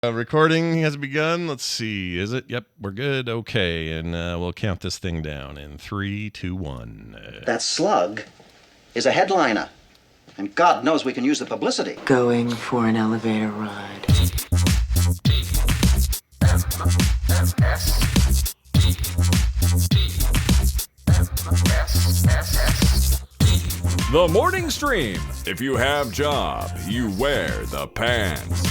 Recording has begun. Let's see. Is it? Yep, we're good. Okay, and we'll count this thing down in 3, 2, 1. That slug is a headliner, and God knows we can use the publicity. Going for an elevator ride. The morning stream. If you have job, you wear the pants.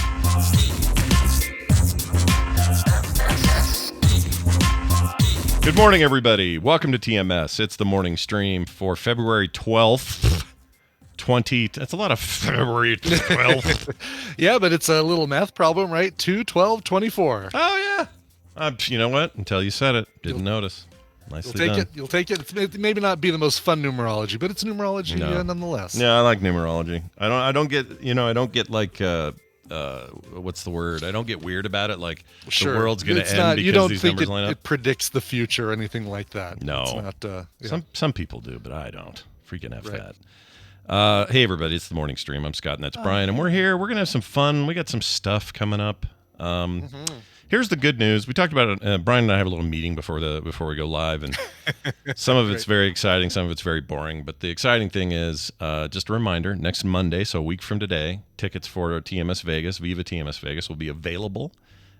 Good morning, everybody. Welcome to TMS. It's the morning stream for February 12th, 20... That's a lot of February 12th. Yeah, but it's a little math problem, right? 2, 12, 24. Oh, yeah. You know what? Until you said it. Didn't notice. Nicely done. You'll take it. It's maybe not be the most fun numerology, but it's numerology nonetheless. Yeah, I like numerology. I don't get like... what's the word? I don't get weird about it. Like sure. The world's going to end because you don't these think numbers line up. It predicts the future or anything like that. No, it's not, yeah. Some people do, but I don't. Freaking F that. Hey everybody, it's the morning stream. I'm Scott and that's Brian, and we're here. We're gonna have some fun. We got some stuff coming up. Here's the good news. We talked about it. Brian and I have a little meeting before we go live, and some of it's very exciting, some of it's very boring. But the exciting thing is, just a reminder: next Monday, so a week from today, tickets for TMS Vegas, Viva TMS Vegas, will be available,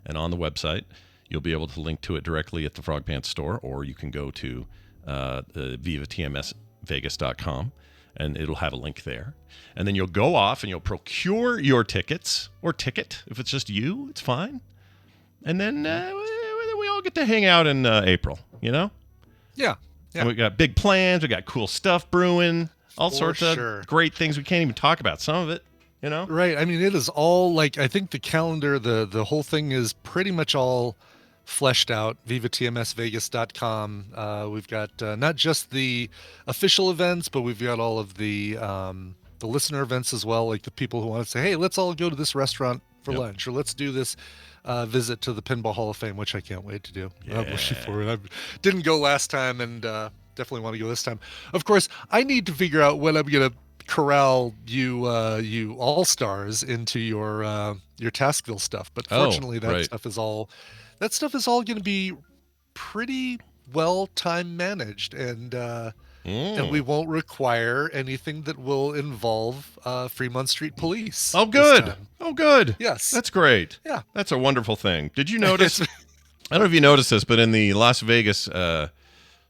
and on the website, you'll be able to link to it directly at the Frog Pants store, or you can go to vivatmsvegas.com, and it'll have a link there. And then you'll go off and you'll procure your tickets or ticket if it's just you. It's fine. And then we all get to hang out in April, you know? Yeah. And we got big plans. We got cool stuff brewing, all sorts of great things we can't even talk about. Some of it, you know? Right. I mean, it is all like, I think the calendar, the whole thing is pretty much all fleshed out. vivatmsvegas.com. We've got not just the official events, but we've got all of the listener events as well. Like the people who want to say, hey, let's all go to this restaurant for lunch, or let's do this visit to the Pinball Hall of Fame, which I can't wait to do. Yeah. I'm wishing for it. I didn't go last time, and definitely want to go this time. Of course, I need to figure out when I'm gonna corral you all-stars into your Taskville stuff. But fortunately, that stuff is all going to be pretty well time managed, and we won't require anything that will involve Fremont Street Police. Oh, good. Oh, good. Yes. That's great. Yeah. That's a wonderful thing. Did you notice? I don't know if you noticed this, but in the Las Vegas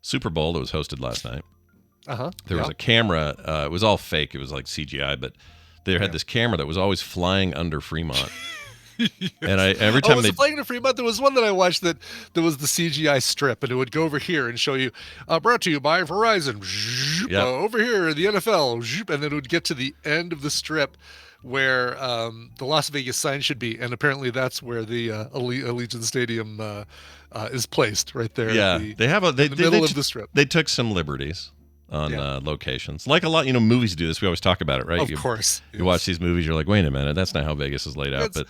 Super Bowl that was hosted last night, there was a camera. It was all fake. It was like CGI, but they had this camera that was always flying under Fremont. And every time they playing to Fremont, there was one that I watched that there was the CGI strip, and it would go over here and show you, brought to you by Verizon. Over here, the NFL, and then it would get to the end of the strip where the Las Vegas sign should be, and apparently that's where the Allegiant Stadium is placed, right there. Yeah, in the middle of the strip. They took some liberties on locations, like a lot. Movies do this. We always talk about it, right? Of course, you watch these movies, you're like, wait a minute, that's not how Vegas is laid out. But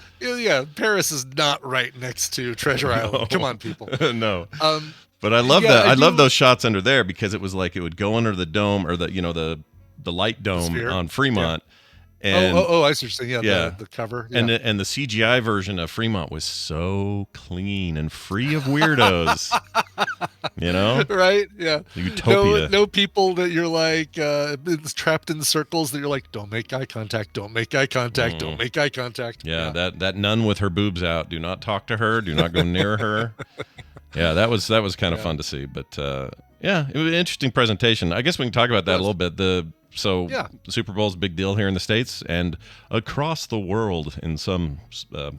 Paris is not right next to Treasure Island. Come on, people. No. But I love that. I love those shots under there because it was like it would go under the dome or the light dome on Fremont. Yeah. And, I see what you're saying. Yeah. The cover. Yeah. And the CGI version of Fremont was so clean and free of weirdos. Right? Yeah. Utopia. No people that you're like trapped in circles that you're like, don't make eye contact, don't make eye contact, don't make eye contact. Yeah, that nun with her boobs out. Do not talk to her. Do not go near her. Yeah, that was kind of fun to see. But it was an interesting presentation. I guess we can talk about that a little bit. The Super Bowl's a big deal here in the States and across the world in some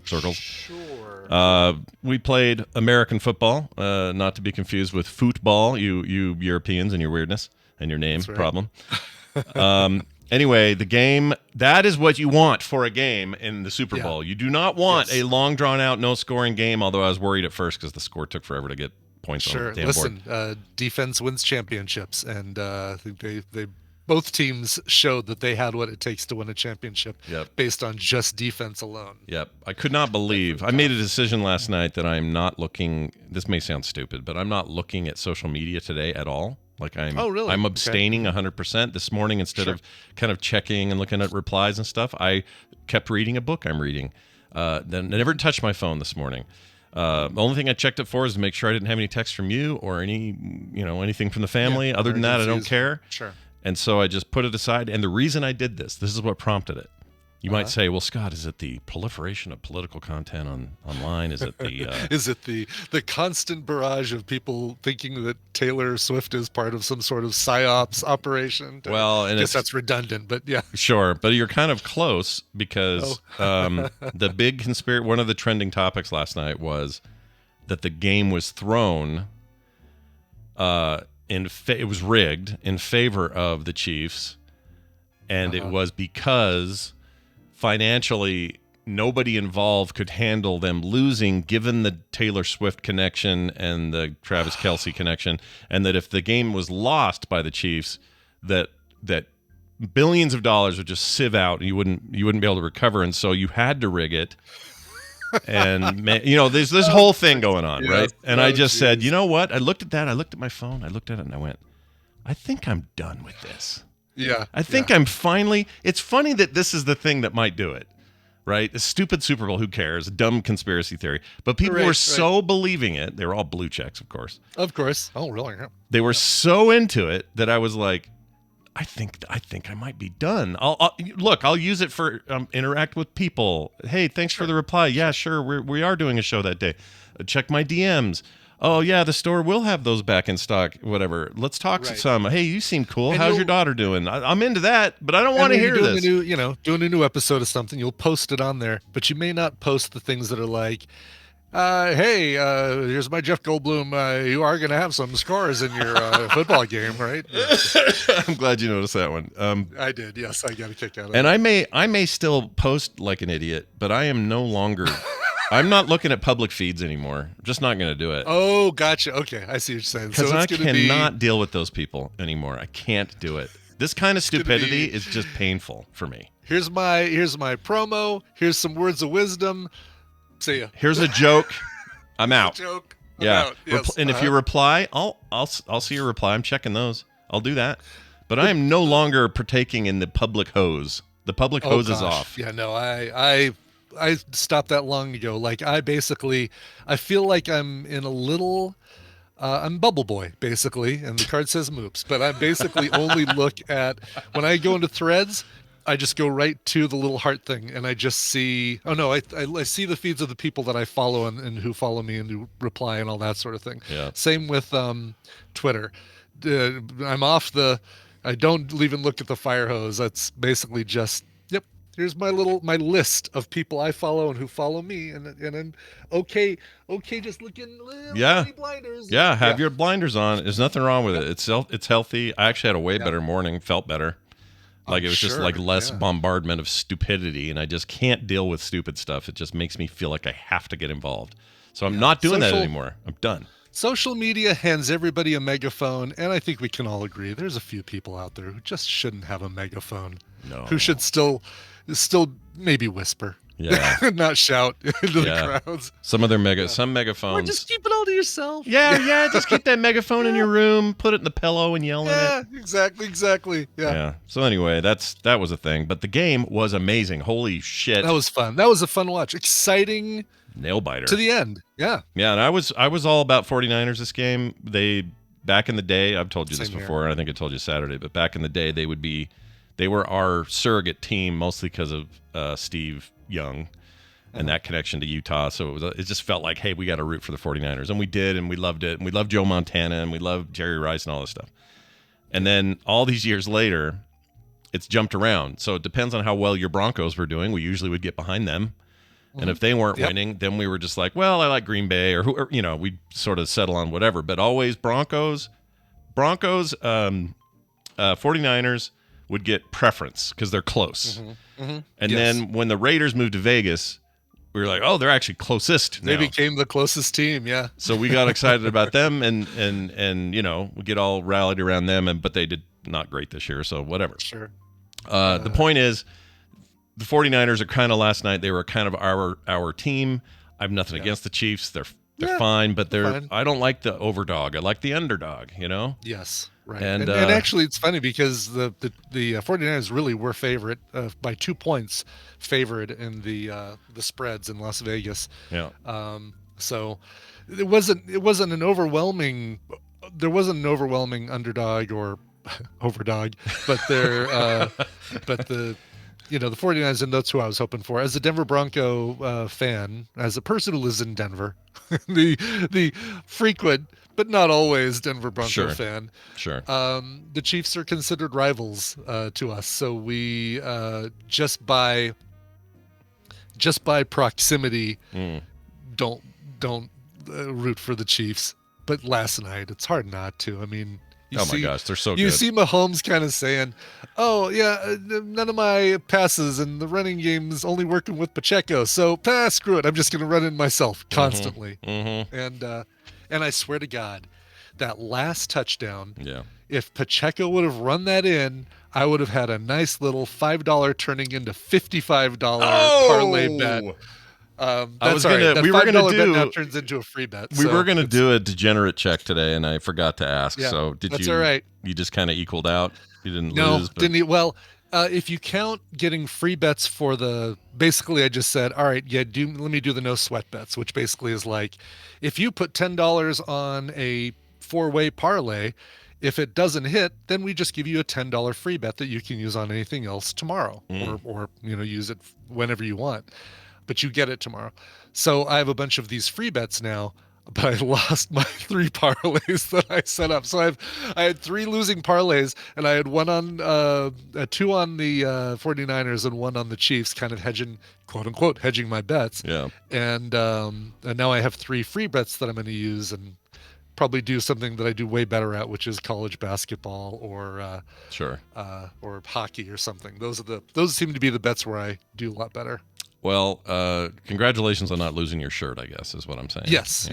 circles. Sure. We played American football, not to be confused with football, you Europeans and your weirdness and your name problem. Anyway, the game, that is what you want for a game in the Super Bowl. You do not want a long, drawn-out, no-scoring game, although I was worried at first because the score took forever to get points on the damn board. Defense wins championships, and I think they both teams showed that they had what it takes to win a championship based on just defense alone. Yep. I could not believe. I made a decision last night that I'm not looking, this may sound stupid, but I'm not looking at social media today at all. Like I'm abstaining 100% this morning instead of kind of checking and looking at replies and stuff. I kept reading a book I'm reading. Then I never touched my phone this morning. The only thing I checked it for is to make sure I didn't have any texts from you or anything from the family. Yeah, Other than that, I don't care. Sure. And so I just put it aside. And the reason I did this is what prompted it. You might say, well, Scott, is it the proliferation of political content online? Is it the is it the constant barrage of people thinking that Taylor Swift is part of some sort of psyops operation? Well, and I guess that's redundant, but yeah. Sure, but you're kind of close because the big conspiracy, one of the trending topics last night was that the game was thrown it was rigged in favor of the Chiefs, and it was because financially nobody involved could handle them losing, given the Taylor Swift connection and the Travis Kelce connection, and that if the game was lost by the Chiefs, that billions of dollars would just sieve out and you wouldn't be able to recover, and so you had to rig it. And there's this whole thing going on, right? And I just said, you know what? I looked at that. I looked at my phone. I looked at it and I went, I think I'm done with this. Yeah. I think I'm finally. It's funny that this is the thing that might do it, right? A stupid Super Bowl. Who cares? A dumb conspiracy theory. But people were so believing it. They were all blue checks, of course. Of course. Oh, really? Yeah. They were so into it that I was like, I think I might be done. I'll use it for interact with people. Hey, thanks for the reply. Yeah, sure. We are doing a show that day. Check my DMs. Oh yeah, the store will have those back in stock. Whatever. Let's talk some. Hey, you seem cool. And how's your daughter doing? I'm into that, but I don't want to hear this. Doing a new episode of something, you'll post it on there, but you may not post the things that are like, hey, here's my Jeff Goldblum. You are going to have some scores in your football game, right? Yeah. I'm glad you noticed that one. I did. Yes, I got a kick out of it. And I may still post like an idiot, but I am no longer. I'm not looking at public feeds anymore. I'm just not going to do it. Oh, gotcha. Okay, I see what you're saying. Because I cannot deal with those people anymore. I can't do it. This kind of stupidity is just painful for me. Here's my promo. Here's some words of wisdom. See ya. Here's a joke. I'm out. Joke. Yeah. Yes. And if you reply, I'll see your reply. I'm checking those. I'll do that. But I am no longer partaking in the public hose. The public hose is off. Yeah, no, I stopped that long ago. Like I feel like I'm in a little I'm Bubble Boy, basically, and the card says Moops, but I basically only look at, when I go into threads, I just go right to the little heart thing, and I just see, I see the feeds of the people that I follow and who follow me and who reply and all that sort of thing. Yeah. Same with Twitter. I'm off I don't even look at the fire hose. That's basically just, here's my list of people I follow and who follow me, and I'm okay just looking blinders. Yeah, have your blinders on. There's nothing wrong with it. It's healthy. I actually had a way better morning, felt better. Like it was just like less bombardment of stupidity, and I just can't deal with stupid stuff. It just makes me feel like I have to get involved. So I'm not doing that anymore. I'm done. Social media hands everybody a megaphone, and I think we can all agree there's a few people out there who just shouldn't have a megaphone. No. Who should still maybe whisper. Yeah. Not shout into the crowds. Some of their some megaphones. Or just keep it all to yourself. Yeah, just keep that megaphone in your room, put it in the pillow and yell at it. Yeah, exactly. Yeah. So anyway, that was a thing. But the game was amazing. Holy shit. That was fun. That was a fun watch. Exciting. Nail biter. To the end. Yeah. Yeah, and I was all about 49ers this game. Back in the day, I've told you this before, and I think I told you Saturday, but back in the day they were our surrogate team mostly because of Steve Young and that connection to Utah. So it just felt like, hey, we got to root for the 49ers. And we did, and we loved it. And we loved Joe Montana, and we loved Jerry Rice and all this stuff. And then all these years later, it's jumped around. So it depends on how well your Broncos were doing. We usually would get behind them. And if they weren't winning, then we were just like, well, I like Green Bay, or we'd sort of settle on whatever. But always Broncos, 49ers would get preference because they're close. And then when the Raiders moved to Vegas, we were like, oh, they're actually closest now. They became the closest team, yeah. So we got excited about them, and we get all rallied around them, but they did not great this year, so whatever. Sure. The point is, the 49ers are kind of, last night, they were kind of our team. I have nothing against the Chiefs. They're fine, but I don't like the overdog. I like the underdog, Yes. Right. And, And actually, it's funny because the 49ers really were favorite by 2 points, favored in the spreads in Las Vegas. yeah. So it wasn't an overwhelming. There wasn't an overwhelming underdog or overdog, but the 49ers, and that's who I was hoping for. As a Denver Bronco fan, as a person who lives in Denver, the frequent but not always Denver Bronco fan. Sure. The Chiefs are considered rivals to us, so we just by proximity don't root for the Chiefs. But last night, it's hard not to. I mean, my gosh, they're so good. You see Mahomes kind of saying, "Oh yeah, none of my passes and the running game is only working with Pacheco, so screw it. I'm just going to run in myself constantly." And I swear to God, that last touchdown, if Pacheco would have run that in, I would have had a nice little $5 turning into $55 parlay bet. I was gonna. We were gonna do. Bet now turns into a free bet. We were gonna do a degenerate check today, and I forgot to ask. Yeah, so did that's you? all right. You just kind of equaled out. You didn't no, lose. Didn't he? Well, if you count getting free bets for basically I just said, all right, let me do the no sweat bets, which basically is like, if you put $10 on a 4-way parlay, if it doesn't hit, then we just give you a $10 free bet that you can use on anything else tomorrow, or use it whenever you want, but you get it tomorrow. So I have a bunch of these free bets now, but I lost my 3 parlays that I set up. So I had 3 losing parlays, and I had 2 on the 49ers and 1 on the Chiefs, kind of hedging, quote unquote, hedging my bets. Yeah. And now I have 3 free bets that I'm going to use and probably do something that I do way better at, which is college basketball or hockey or something. Those seem to be the bets where I do a lot better. Well, congratulations on not losing your shirt, I guess, is what I'm saying. Yes.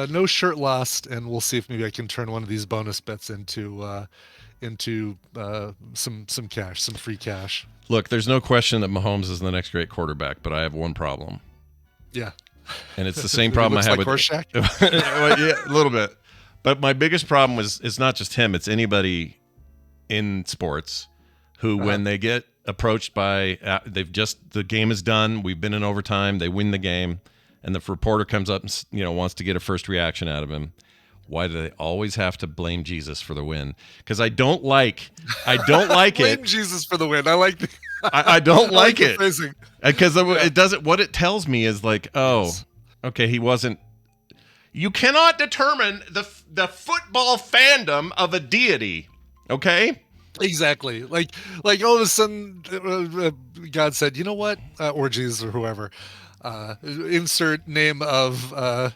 No shirt lost, and we'll see if maybe I can turn one of these bonus bets into some cash, some free cash. Look, there's no question that Mahomes is the next great quarterback, but I have one problem. Yeah. And it's the same problem I have with Rorschach? Well, yeah, a little bit. But my biggest problem is not just him, it's anybody in sports who, when they get approached by the game is done, we've been in overtime, they win the game, and the reporter comes up and wants to get a first reaction out of him. Why do they always have to blame Jesus for the win? Because I don't like it. Blame Jesus for the win. I like the I don't like it. Phrasing. Because it doesn't. What it tells me is like, okay, he wasn't. You cannot determine the football fandom of a deity. Okay. Exactly. Like all of a sudden, God said, "You know what?" Or Jesus or whoever. Insert name of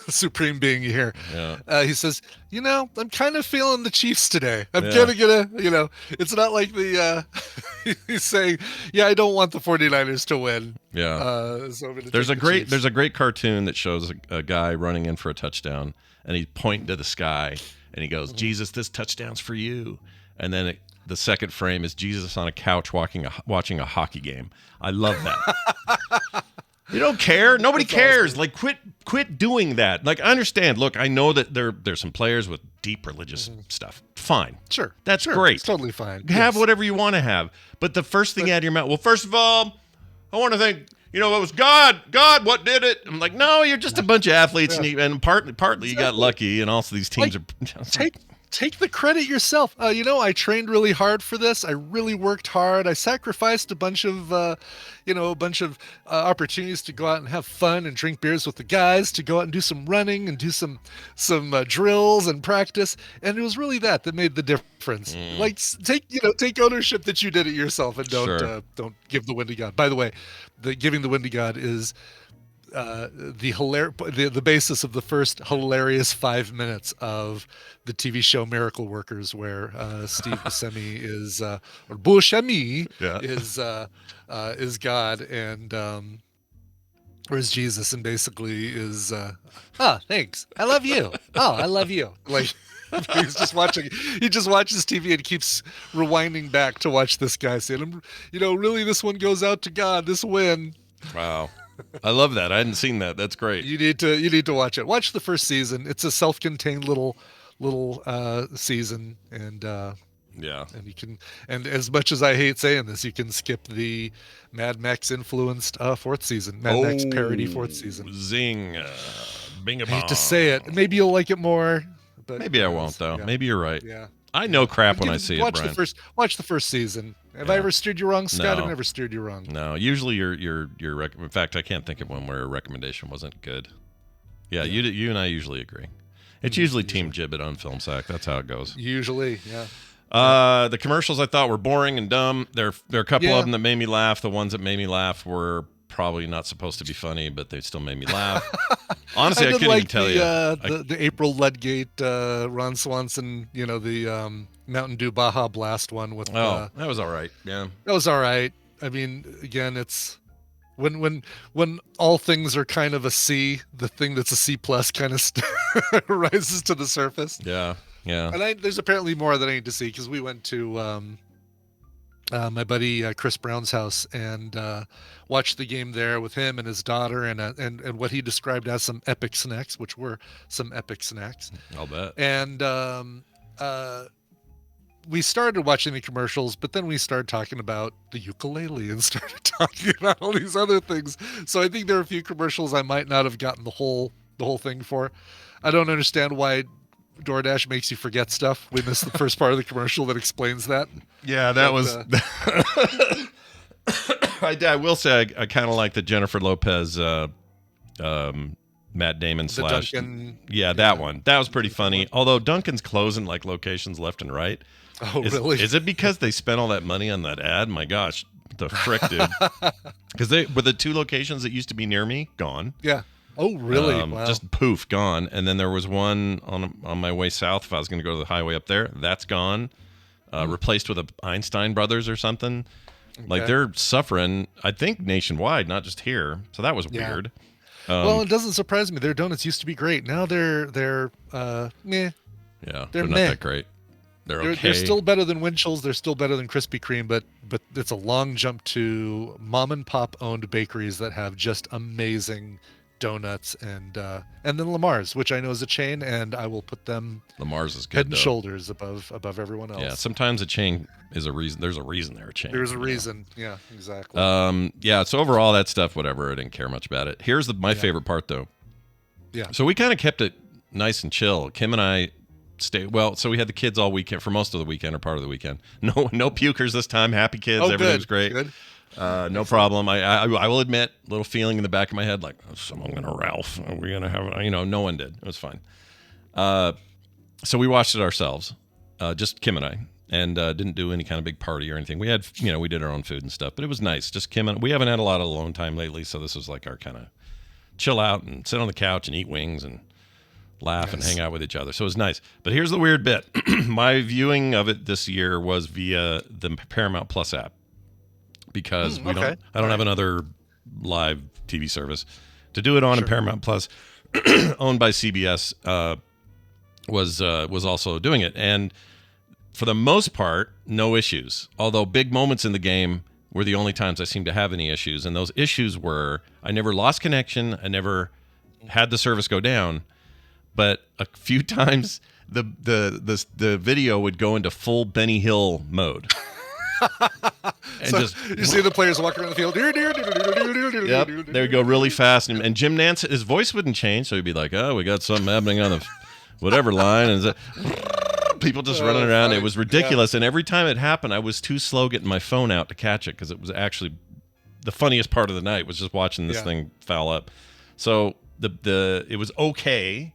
supreme being here. Yeah. He says, I'm kind of feeling the Chiefs today. I'm kind of gonna, it's not like he's saying, I don't want the 49ers to win. Yeah. So there's a great cartoon that shows a guy running in for a touchdown, and he's pointing to the sky, and he goes, Jesus, this touchdown's for you. And then the second frame is Jesus on a couch watching a hockey game. I love that. You don't care. Nobody cares. Awesome. Like, quit doing that. Like, I understand. Look, I know that there's some players with deep religious stuff. Fine. Sure. That's great. It's totally fine. Have whatever you want to have. But the first thing out of your mouth, well, first of all, I want to thank, it was God. God, what did it? I'm like, no, you're just a bunch of athletes, and partly you got lucky, and also these teams are... Take the credit yourself. I trained really hard for this. I really worked hard. I sacrificed a bunch of opportunities to go out and have fun and drink beers with the guys, to go out and do some running and do some drills and practice. And it was really that made the difference. Like, take ownership that you did it yourself, and don't give the win to God. By the way, giving the win to God is the basis of the first hilarious 5 minutes of the TV show Miracle Workers, where Steve Buscemi is is God, and or is Jesus, and basically is thanks, I love you, I love you. Like, he just watches TV and keeps rewinding back to watch this guy saying, really, this one goes out to God, this win. Wow. I love that. I hadn't seen that. That's great. You need to watch it. Watch the first season. It's a self-contained little little season, and Yeah. and you can, and as much as I hate saying this, you can skip the Mad Max influenced fourth season, Mad Max parody fourth season. Zing. Bing a I hate to say it. Maybe you'll like it more. But Maybe I won't, though. yeah. Maybe you're right. Yeah. I know crap when I see it, watch Brian. Watch the first season. Have I ever steered you wrong, Scott? No. I've never steered you wrong. No, usually your in fact, I can't think of one where a recommendation wasn't good. Yeah, you and I usually agree. It's usually Team Gibbet on Film Sack. That's how it goes. Usually, yeah. The commercials I thought were boring and dumb. There are a couple of them that made me laugh. The ones that made me laugh were probably not supposed to be funny, but they still made me laugh. Honestly, I couldn't even tell you. The April Ludgate, Ron Swanson, the Mountain Dew Baja Blast one with. That was all right. Yeah, that was all right. I mean, again, it's when all things are kind of a C, the thing that's a C plus kind of rises to the surface. Yeah. And there's apparently more that I need to see, because we went to my buddy Chris Brown's house and watched the game there with him and his daughter, and what he described as some epic snacks, which were some epic snacks. I'll bet. And we started watching the commercials, but then we started talking about the ukulele and started talking about all these other things. So I think there are a few commercials I might not have gotten the whole thing for. I don't understand why DoorDash makes you forget stuff. We missed the first part of the commercial that explains that. Yeah, that was. I will say I kind of like the Jennifer Lopez, Matt Damon / Duncan, that one. That was pretty funny. Although Duncan's closing like locations left and right. Oh, really? Is it because they spent all that money on that ad? My gosh, the frick, dude. Because they were the two locations that used to be near me gone. Yeah. Oh, really? Wow. Just poof, gone. And then there was one on my way south. If I was going to go to the highway up there, that's gone. Replaced with a Einstein Brothers or something. Okay. Like they're suffering, I think, nationwide, not just here. So that was weird. Well, it doesn't surprise me. Their donuts used to be great. Now they're meh. Yeah, they're not that great. They're okay. They're still better than Winchell's. They're still better than Krispy Kreme, but it's a long jump to mom and pop owned bakeries that have just amazing donuts, and then Lamar's, which I know is a chain, and I will put them Lamar's is good, head and shoulders above everyone else. Yeah, sometimes a chain is a reason. There's a reason they're a chain. There's a reason. Yeah, exactly. Yeah. So overall, that stuff, whatever. I didn't care much about it. Here's my favorite part, though. Yeah. So we kind of kept it nice and chill. Kim and I so we had the kids all weekend for most of the weekend or part of the weekend. No pukers this time. Happy kids. Everything was great. Good. No problem. I will admit, a little feeling in the back of my head, like, someone gonna Ralph. Are we gonna have? No one did. It was fine. So we watched it ourselves, just Kim and I, and didn't do any kind of big party or anything. We had, we did our own food and stuff, but it was nice. Just Kim and we haven't had a lot of alone time lately, so this was like our kind of chill out and sit on the couch and eat wings and laugh and hang out with each other. So it was nice. But here's the weird bit: my viewing of it this year was via the Paramount Plus app. Because I don't have another live TV service to do it on. And Paramount Plus, owned by CBS, was also doing it, and for the most part, no issues. Although big moments in the game were the only times I seemed to have any issues, and those issues were I never lost connection, I never had the service go down, but a few times the video would go into full Benny Hill mode. And so you see the players walking around the field. Yep, they would go really fast, and Jim Nance, his voice wouldn't change, so he'd be like, "Oh, we got something happening on the whatever line," and people just running around. It was ridiculous, and every time it happened, I was too slow getting my phone out to catch it because it was actually the funniest part of the night was just watching this thing foul up. So it was okay.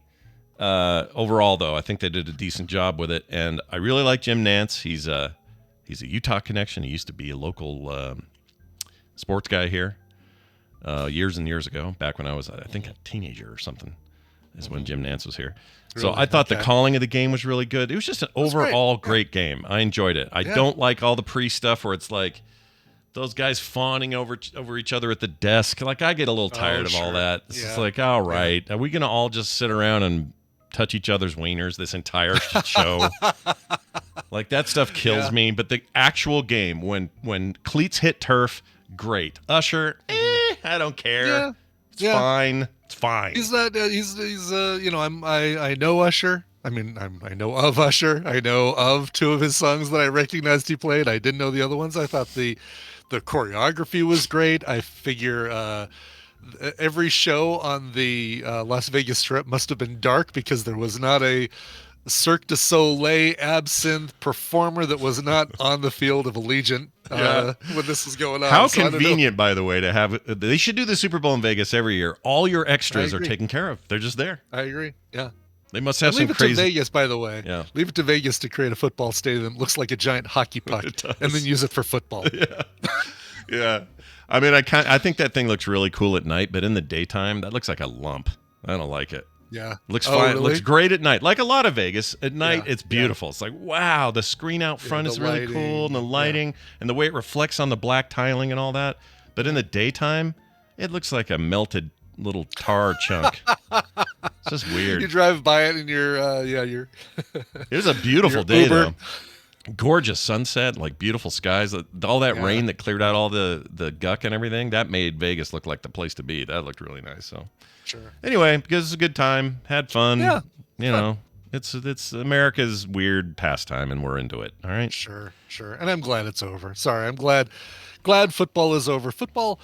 Overall, though, I think they did a decent job with it, and I really like Jim Nance. He's a Utah connection. He used to be a local sports guy here years and years ago, back when I was, I think, a teenager or something, is when Jim Nance was here. Really? So I thought the calling of the game was really good. It was just an overall great game. I enjoyed it. I don't like all the pre-stuff where it's like those guys fawning over each other at the desk. Like, I get a little tired of all that. It's just like, all right, are we going to all just sit around and touch each other's wieners this entire show? Like, that stuff kills me. But the actual game, when cleats hit turf, great. Usher, I don't care. It's fine. It's fine. He's not. He's. I know Usher. I mean, I know of Usher. I know of two of his songs that I recognized he played. I didn't know the other ones. I thought the choreography was great. I figure every show on the Las Vegas Strip must have been dark because there was not a Cirque du Soleil absinthe performer that was not on the field of Allegiant when this was going on. How So convenient, by the way, to have. They should do the Super Bowl in Vegas every year. All your extras are agree. taken care of. They're just there. I agree. Yeah. They must have And some leave it crazy. to Vegas, by the way. Yeah. Leave it to Vegas to create a football stadium that looks like a giant hockey puck, It does. and then use it for football. Yeah. I mean, I think that thing looks really cool at night, but in the daytime, that looks like a lump. I don't like it. Yeah. Looks Oh, fine. really? Looks great at night. Like a lot of Vegas. At night, Yeah, it's beautiful. It's like, wow, the screen out front the is really lighting, cool, and the lighting, and the way it reflects on the black tiling and all that. But in the daytime, it looks like a melted little tar chunk. It's just You weird. drive by it and you're It was a beautiful Your day, Uber. though. Gorgeous sunset, like beautiful skies. All that Yeah. rain that cleared out all the guck and everything, that made Vegas look like the place to be. That looked really nice. So sure. anyway, because it's a good time, had fun. Yeah, you know, it's America's weird pastime, and we're into it. All right. Sure. And I'm glad it's over. Sorry, I'm glad football is over. Football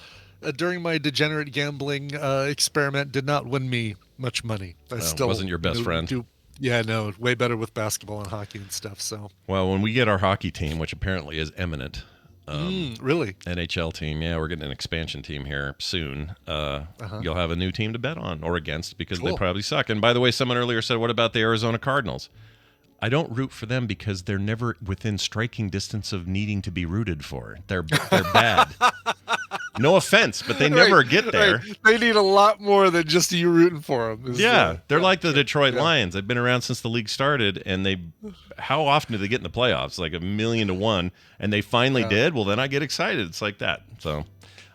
during my degenerate gambling experiment did not win me much money. I still wasn't your best friend. Yeah, no, way better with basketball and hockey and stuff. So Well, when we get our hockey team, which apparently is imminent, really, NHL team, yeah, we're getting an expansion team here soon. You'll have a new team to bet on or against because they Cool. probably suck. And by the way, someone earlier said, what about the Arizona Cardinals? I don't root for them because they're never within striking distance of needing to be rooted for. They're bad. No offense, but they never Right, get there. right. They need a lot more than just you rooting for them. Yeah, they're like the Detroit Lions. They've been around since the league started, and how often do they get in the playoffs? Like 1,000,000 to 1, and they finally did. Well, then I get excited. It's like that. So,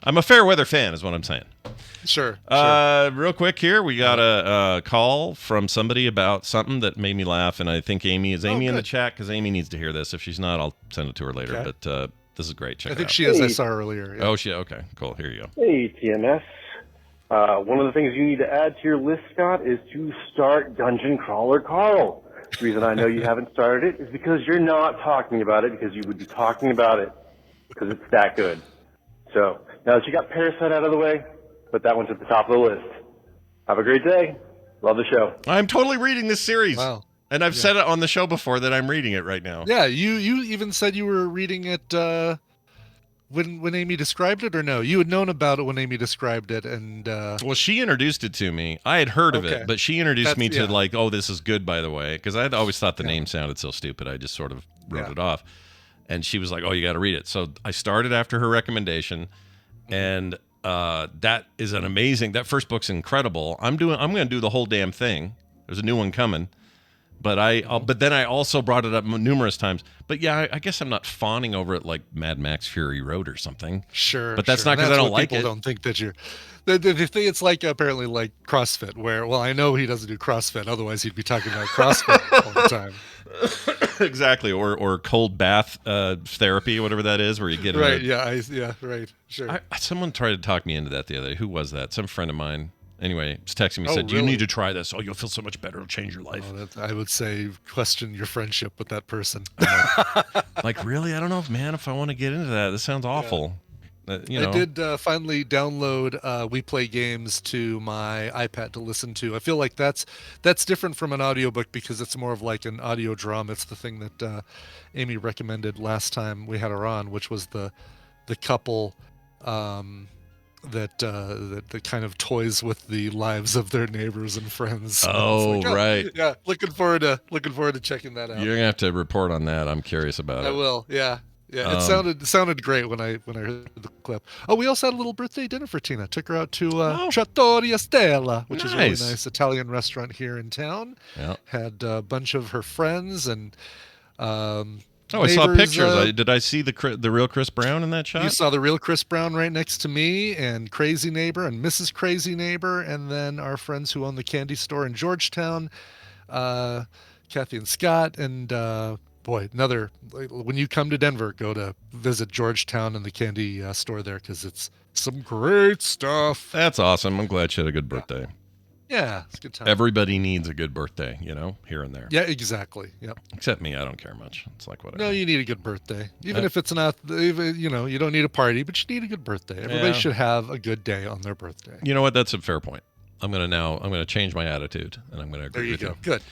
I'm a fair weather fan, is what I'm saying. Sure. Real quick here, we got a call from somebody about something that made me laugh, and I think Amy in the good. chat because Amy needs to hear this. If she's not, I'll send it to her later. Okay. But this is great. Check I it think out. she is. I saw her earlier. Yeah. Oh, okay, cool. Here you go. Hey, TMS. One of the things you need to add to your list, Scott, is to start Dungeon Crawler Carl. The reason I know you haven't started it is because you're not talking about it, because you would be talking about it, because it's that good. So, now that you got Parasite out of the way, put that one to the top of the list. Have a great day. Love the show. I'm totally reading this series. Wow. And I've said it on the show before that I'm reading it right now. Yeah, you even said you were reading it when Amy described it, or no? You had known about it when Amy described it, and Well, she introduced it to me. I had heard of Okay. it, but she introduced me to That's- yeah. like, oh, this is good, by the way, because I'd always thought the name sounded so stupid. I just sort of wrote Yeah. it off. And she was like, oh, you got to read it. So I started after her recommendation, and that is an amazing. That first book's incredible. I'm going to do the whole damn thing. There's a new one coming. But but then I also brought it up numerous times. But yeah, I guess I'm not fawning over it like Mad Max Fury Road or something. sure. But that's sure. not 'cause And I don't what like people it. Don't think that you're. The thing, it's like apparently like CrossFit, where I know he doesn't do CrossFit, otherwise he'd be talking about CrossFit all the time. Exactly, or cold bath therapy, whatever that is, where you get Right? into- Yeah. Right. Sure. someone tried to talk me into that the other day. Who was that? Some friend of mine. Anyway, was texting me, Oh, said, "You really? need to try this. Oh, you'll feel so much better. It'll change your life." I would say question your friendship with that person. Like, really? I don't know if I want to get into that. This sounds awful. You know. I did finally download We Play Games to my iPad to listen to. I feel like that's different from an audiobook because it's more of like an audio drama. It's the thing that Amy recommended last time we had her on, which was the couple that kind of toys with the lives of their neighbors and friends. So Oh, it's right. Yeah, looking forward to checking that out. You're gonna have to report on that. I'm curious about I it. will. Yeah. Yeah, it sounded great when I heard the clip. Oh, we also had a little birthday dinner for Tina. Took her out to Trattoria Stella, which is a really Nice. nice Italian restaurant here in town. Yeah. Had a bunch of her friends and Oh, I saw neighbors, pictures. Did I see the real Chris Brown in that shot? You saw the real Chris Brown right next to me, and Crazy Neighbor, and Mrs. Crazy Neighbor, and then our friends who own the candy store in Georgetown, Kathy and Scott, and boy, when you come to Denver, go to visit Georgetown and the candy store there because it's some great stuff. That's awesome. I'm glad she had a good birthday. Yeah, it's a good time. Everybody needs a good birthday, here and there. Yeah, exactly. Yep. Except me, I don't care much. It's like whatever. No, you need a good birthday, even if it's not. Even, you don't need a party, but you need a good birthday. Everybody should have a good day on their birthday. You know what? That's a fair point. I'm gonna change my attitude, and I'm gonna agree with you. Good.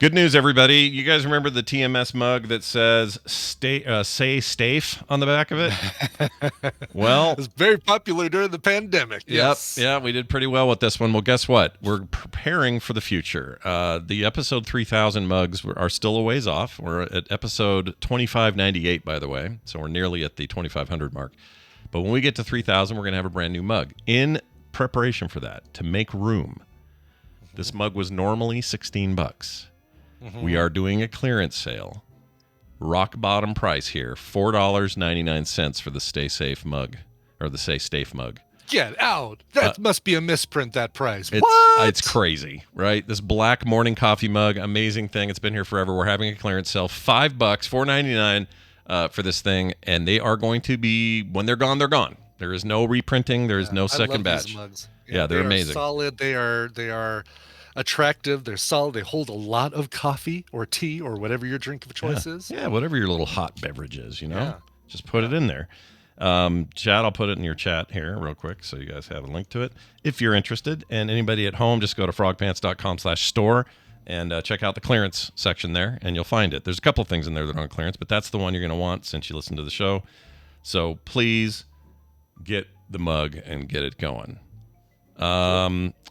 Good news, everybody. You guys remember the TMS mug that says "Say Stafe" on the back of it? Well, it was very popular during the pandemic. Yes. Yep. Yeah, we did pretty well with this one. Well, guess what? We're preparing for the future. The episode 3000 mugs are still a ways off. We're at episode 2598, by the way, so we're nearly at the 2500 mark. But when we get to 3000, we're going to have a brand new mug. In preparation for that, to make room, this mug was normally $16. We are doing a clearance sale. Rock bottom price here, $4.99 for the Stay Safe mug, or the Stay Stafe mug. Get out! That must be a misprint, that price. It's crazy, right? This black morning coffee mug, amazing thing. It's been here forever. We're having a clearance sale, $5, $4.99 for this thing, and they are going to be, when they're gone, they're gone. There is no reprinting. There is no second batch. These mugs. Yeah, they're amazing. Solid. They are attractive. They're solid. They hold a lot of coffee or tea or whatever your drink of choice is. Yeah, whatever your little hot beverage is, Yeah. Just put it in there. Chad, I'll put it in your chat here real quick so you guys have a link to it if you're interested. And anybody at home, just go to frogpants.com/store and check out the clearance section there, and you'll find it. There's a couple of things in there that are on clearance, but that's the one you're going to want since you listen to the show. So please get the mug and get it going.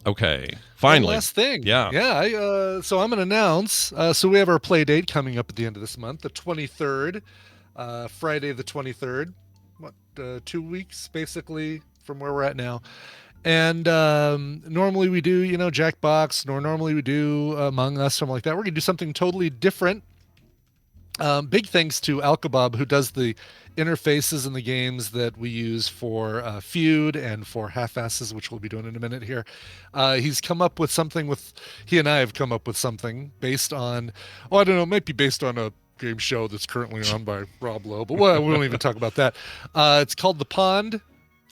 Okay. Finally. One last thing. Yeah. So I'm going to announce. So we have our play date coming up at the end of this month, the 23rd, Friday the 23rd. 2 weeks basically from where we're at now. And normally we do, Jackbox, or normally we do Among Us, something like that. We're going to do something totally different. Big thanks to Alkabob, who does the interfaces in the games that we use for Feud and for Half-Asses, which we'll be doing in a minute here. He's come up with something he and I have come up with something based on, I don't know, it might be based on a game show that's currently on by Rob Lowe, but we won't even talk about that. It's called The Pond,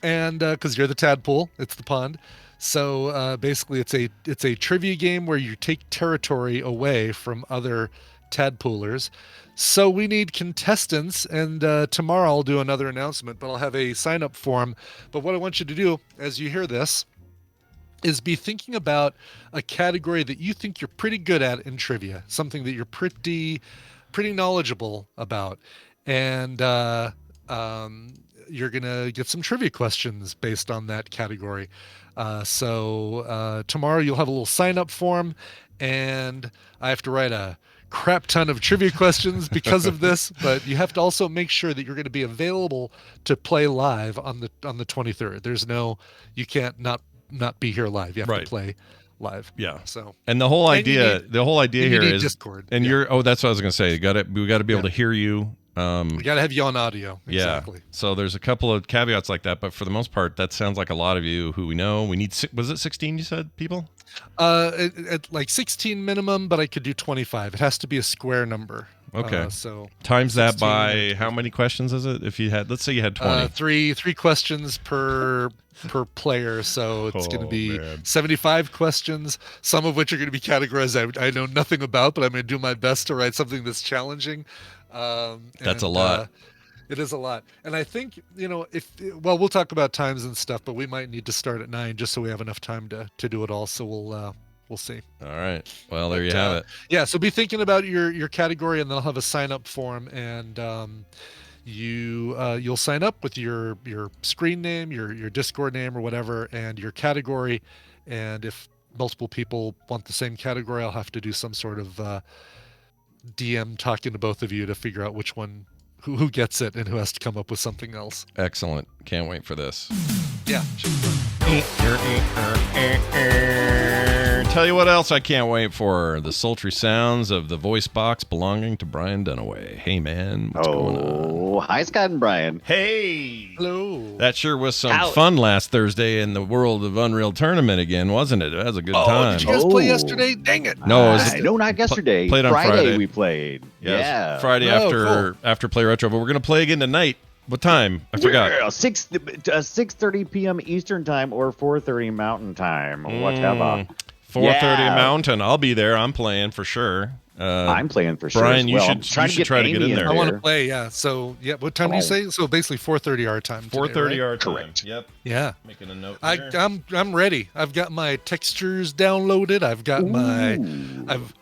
and because you're the tadpole, it's The Pond. So basically it's a trivia game where you take territory away from other tadpoolers. So we need contestants, and tomorrow I'll do another announcement, but I'll have a sign-up form. But what I want you to do as you hear this is be thinking about a category that you think you're pretty good at in trivia, something that you're pretty knowledgeable about, and you're gonna get some trivia questions based on that category. So tomorrow you'll have a little sign-up form, and I have to write a crap ton of trivia questions because of this, but you have to also make sure that you're going to be available to play live on the 23rd. You can't not be here live. You have to play live. Yeah. So, and the whole idea here is Discord. And that's what I was going to say. We got to be able to hear you. We got to have you on audio. Exactly. Yeah. So there's a couple of caveats like that, but for the most part, that sounds like a lot of you who we know. We need, was it 16 you said, people? Like 16 minimum, but I could do 25. It has to be a square number. Okay. So times that by how many questions is it? If you had, let's say you had 20. Three questions per player, so it's going to be 75 questions, some of which are going to be categorized I know nothing about, but I'm going to do my best to write something that's challenging. That's a lot. It is a lot. And I think, we'll talk about times and stuff, but we might need to start at 9 just so we have enough time to do it all. So we'll see. All right. Well, there you have it. Yeah. So be thinking about your category, and then I'll have a sign up form, and you'll sign up with your screen name, your Discord name or whatever, and your category. And if multiple people want the same category, I'll have to do some sort of DM talking to both of you to figure out which one, who gets it and who has to come up with something else. Excellent. Can't wait for this. Yeah. Tell you what else I can't wait for. The sultry sounds of the voice box belonging to Brian Dunaway. Hey, man. What's going on? Hi, Scott and Brian. Hey. Hello. That sure was some fun last Thursday in the World of Unreal tournament again, wasn't it? It was a good time. Did you guys play yesterday? Dang it. No, no, not yesterday. Played on Friday. We played. Yeah. Friday after Play Retro, but we're going to play again tonight. What time? I forgot. 6:30 p.m. Eastern time or 4:30 Mountain time. Whatever. 4:30 Yeah. Mountain. I'll be there. I'm playing for sure. I'm playing for sure. Brian, as well. you I'm should try to get Amy in there. I want to play. Yeah. So yeah, what time do you say? So basically 4:30 our time. 4:30 today, right? our time. Correct. Yep. Yeah. Making a note. I'm ready. I've got my textures downloaded. I've got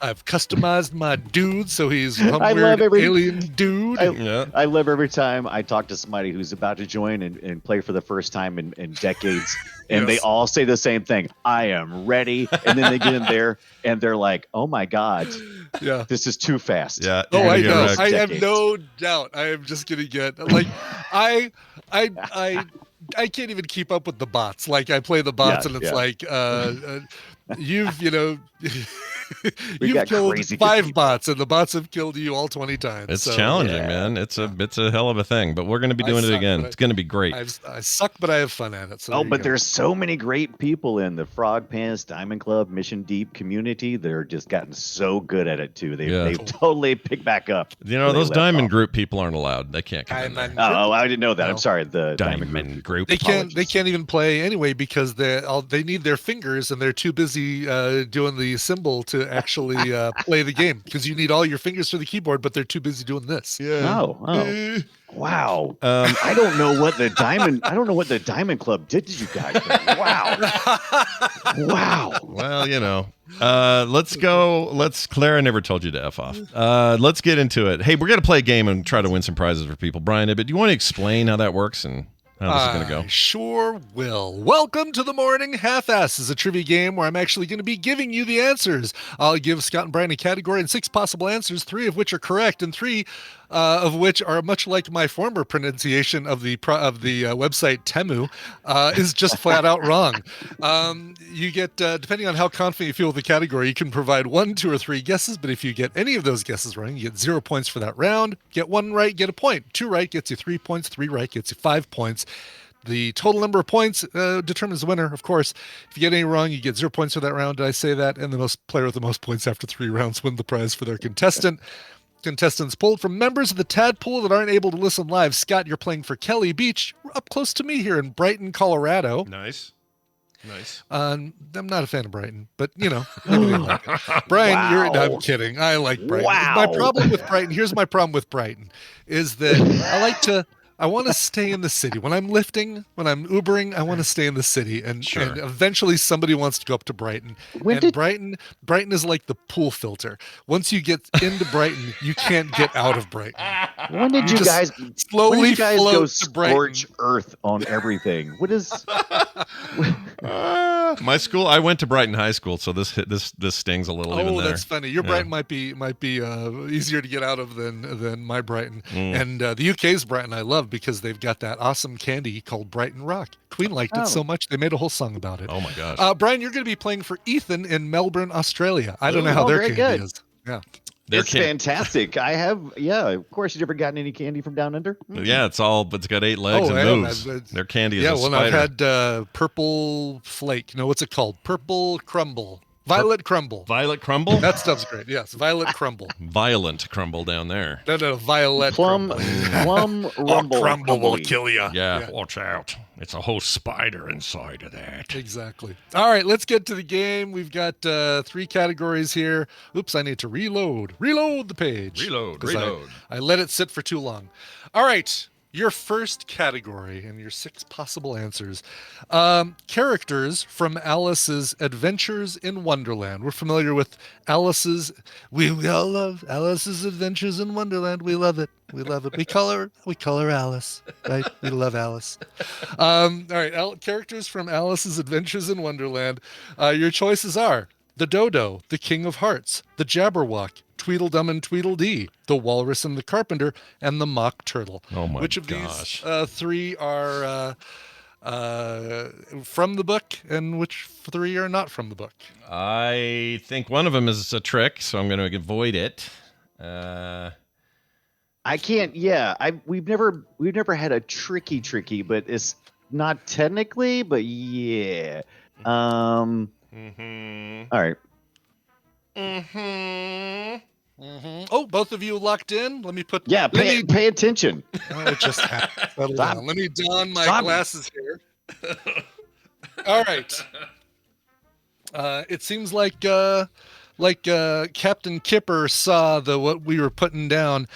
I've customized my dude so he's some I weird love every- alien dude. I love every time I talk to somebody who's about to join and play for the first time in decades, and they all say the same thing. I am ready, and then they get in there and they're like, "Oh my god, Yeah. this is too fast." Yeah. Oh, I know. wrecked. I have Decades. no doubt. I am just gonna get like I can't even keep up with the bots. Like I play the bots Yeah, and it's yeah. like you've We you've got killed crazy good 5 people. bots and the bots have killed you all 20 times. It's So, challenging, yeah. man. It's a hell of a thing, but we're going to be I doing it suck, again. but It's going to be great. I suck, but I have fun at it. So Oh, there you but go. there's so many great people in the Frog Pants Diamond Club Mission Deep community. They're just gotten so good at it too. They've totally picked back up. You know, where they those left Diamond off. Group people aren't allowed. They can't come in there. Oh, I didn't know that. No. I'm sorry. The Diamond Group. They can't even play anyway because they need their fingers and they're too busy doing the symbol to actually play the game because you need all your fingers for the keyboard, but they're too busy doing this. Oh, wow. I don't know what the Diamond Club did to you guys. But wow. Well, you know, let's go. Clara never told you to F off. Let's get into it. Hey, we're going to play a game and try to win some prizes for people. Brian, but do you want to explain how that works and how this is going to go? Sure will. Welcome to the Morning Half-Asses, a trivia game where I'm actually going to be giving you the answers. I'll give Scott and Brian a category and 6 possible answers, 3 of which are correct and 3 of which are much like my former pronunciation of the website Temu is just flat out wrong. You get, depending on how confident you feel with the category, you can provide 1, 2, or 3 guesses, but if you get any of those guesses wrong, you get 0 points for that round. Get 1 right, get a point. 2 right gets you 3 points. 3 right gets you 5 points. The total number of points determines the winner, of course. If you get any wrong, you get 0 points for that round. Did I say that? And the player with the most points after 3 rounds win the prize for their contestant. Contestants pulled from members of the Tadpool that aren't able to listen live. Scott, you're playing for Kelly Beach, up close to me here in Brighton, Colorado. Nice. I'm not a fan of Brighton, but you know, maybe they like it. Brian, Wow. I'm kidding. I like Brighton. Wow. My problem with Brighton, here's my problem with Brighton, is that I want to stay in the city. When I'm lifting, when I'm Ubering, I want to stay in the city. And eventually somebody wants to go up to Brighton. Brighton is like the pool filter. Once you get into Brighton, you can't get out of Brighton. When did you guys slowly go float to Brighton? scorch earth on everything? What is My school, I went to Brighton High School, so this stings a little even Oh, there. that's funny. Your Brighton might be easier to get out of than my Brighton. And the UK's Brighton I love because they've got that awesome candy called Brighton Rock. Queen liked it so much they made a whole song about it. Oh my gosh. Brian, you're going to be playing for Ethan in Melbourne, Australia. I don't know how their very candy good. is. Yeah. It's fantastic. I have, of course. You ever gotten any candy from down under? Yeah, it's got 8 legs and moves. Their candy is a spider. I've had purple flake. No, what's it called? Purple crumble. Violet crumble. Violet crumble? That stuff's great. Yes, violet crumble. Violent crumble down there. No, violet Plum rumble. crumble will kill you. Yeah, watch out. It's a whole spider inside of that. Exactly. All right, let's get to the game. We've got 3 categories here. Oops, I need to reload. Reload the page. Reload. I let it sit for too long. All right. Your first category and your 6 possible answers. Characters from Alice's Adventures in Wonderland. We're familiar with Alice's. We all love Alice's Adventures in Wonderland. We love it. We love it. We call her Alice, right? We love Alice. All right. Characters from Alice's Adventures in Wonderland. Your choices are the Dodo, the King of Hearts, the Jabberwock, Tweedledum and Tweedledee, the Walrus and the Carpenter, and the Mock Turtle. Oh my Which of gosh. these 3 are from the book, and which 3 are not from the book? I think one of them is a trick, so I'm going to avoid it. I can't. Yeah, we've never had a tricky, but it's not technically. But yeah. All right. Oh, both of you locked in? Let me put. Yeah, pay attention. Oh, it just happened. Settle down. Let me don my Stop. glasses here. All right. It seems like Captain Kipper saw what we were putting down.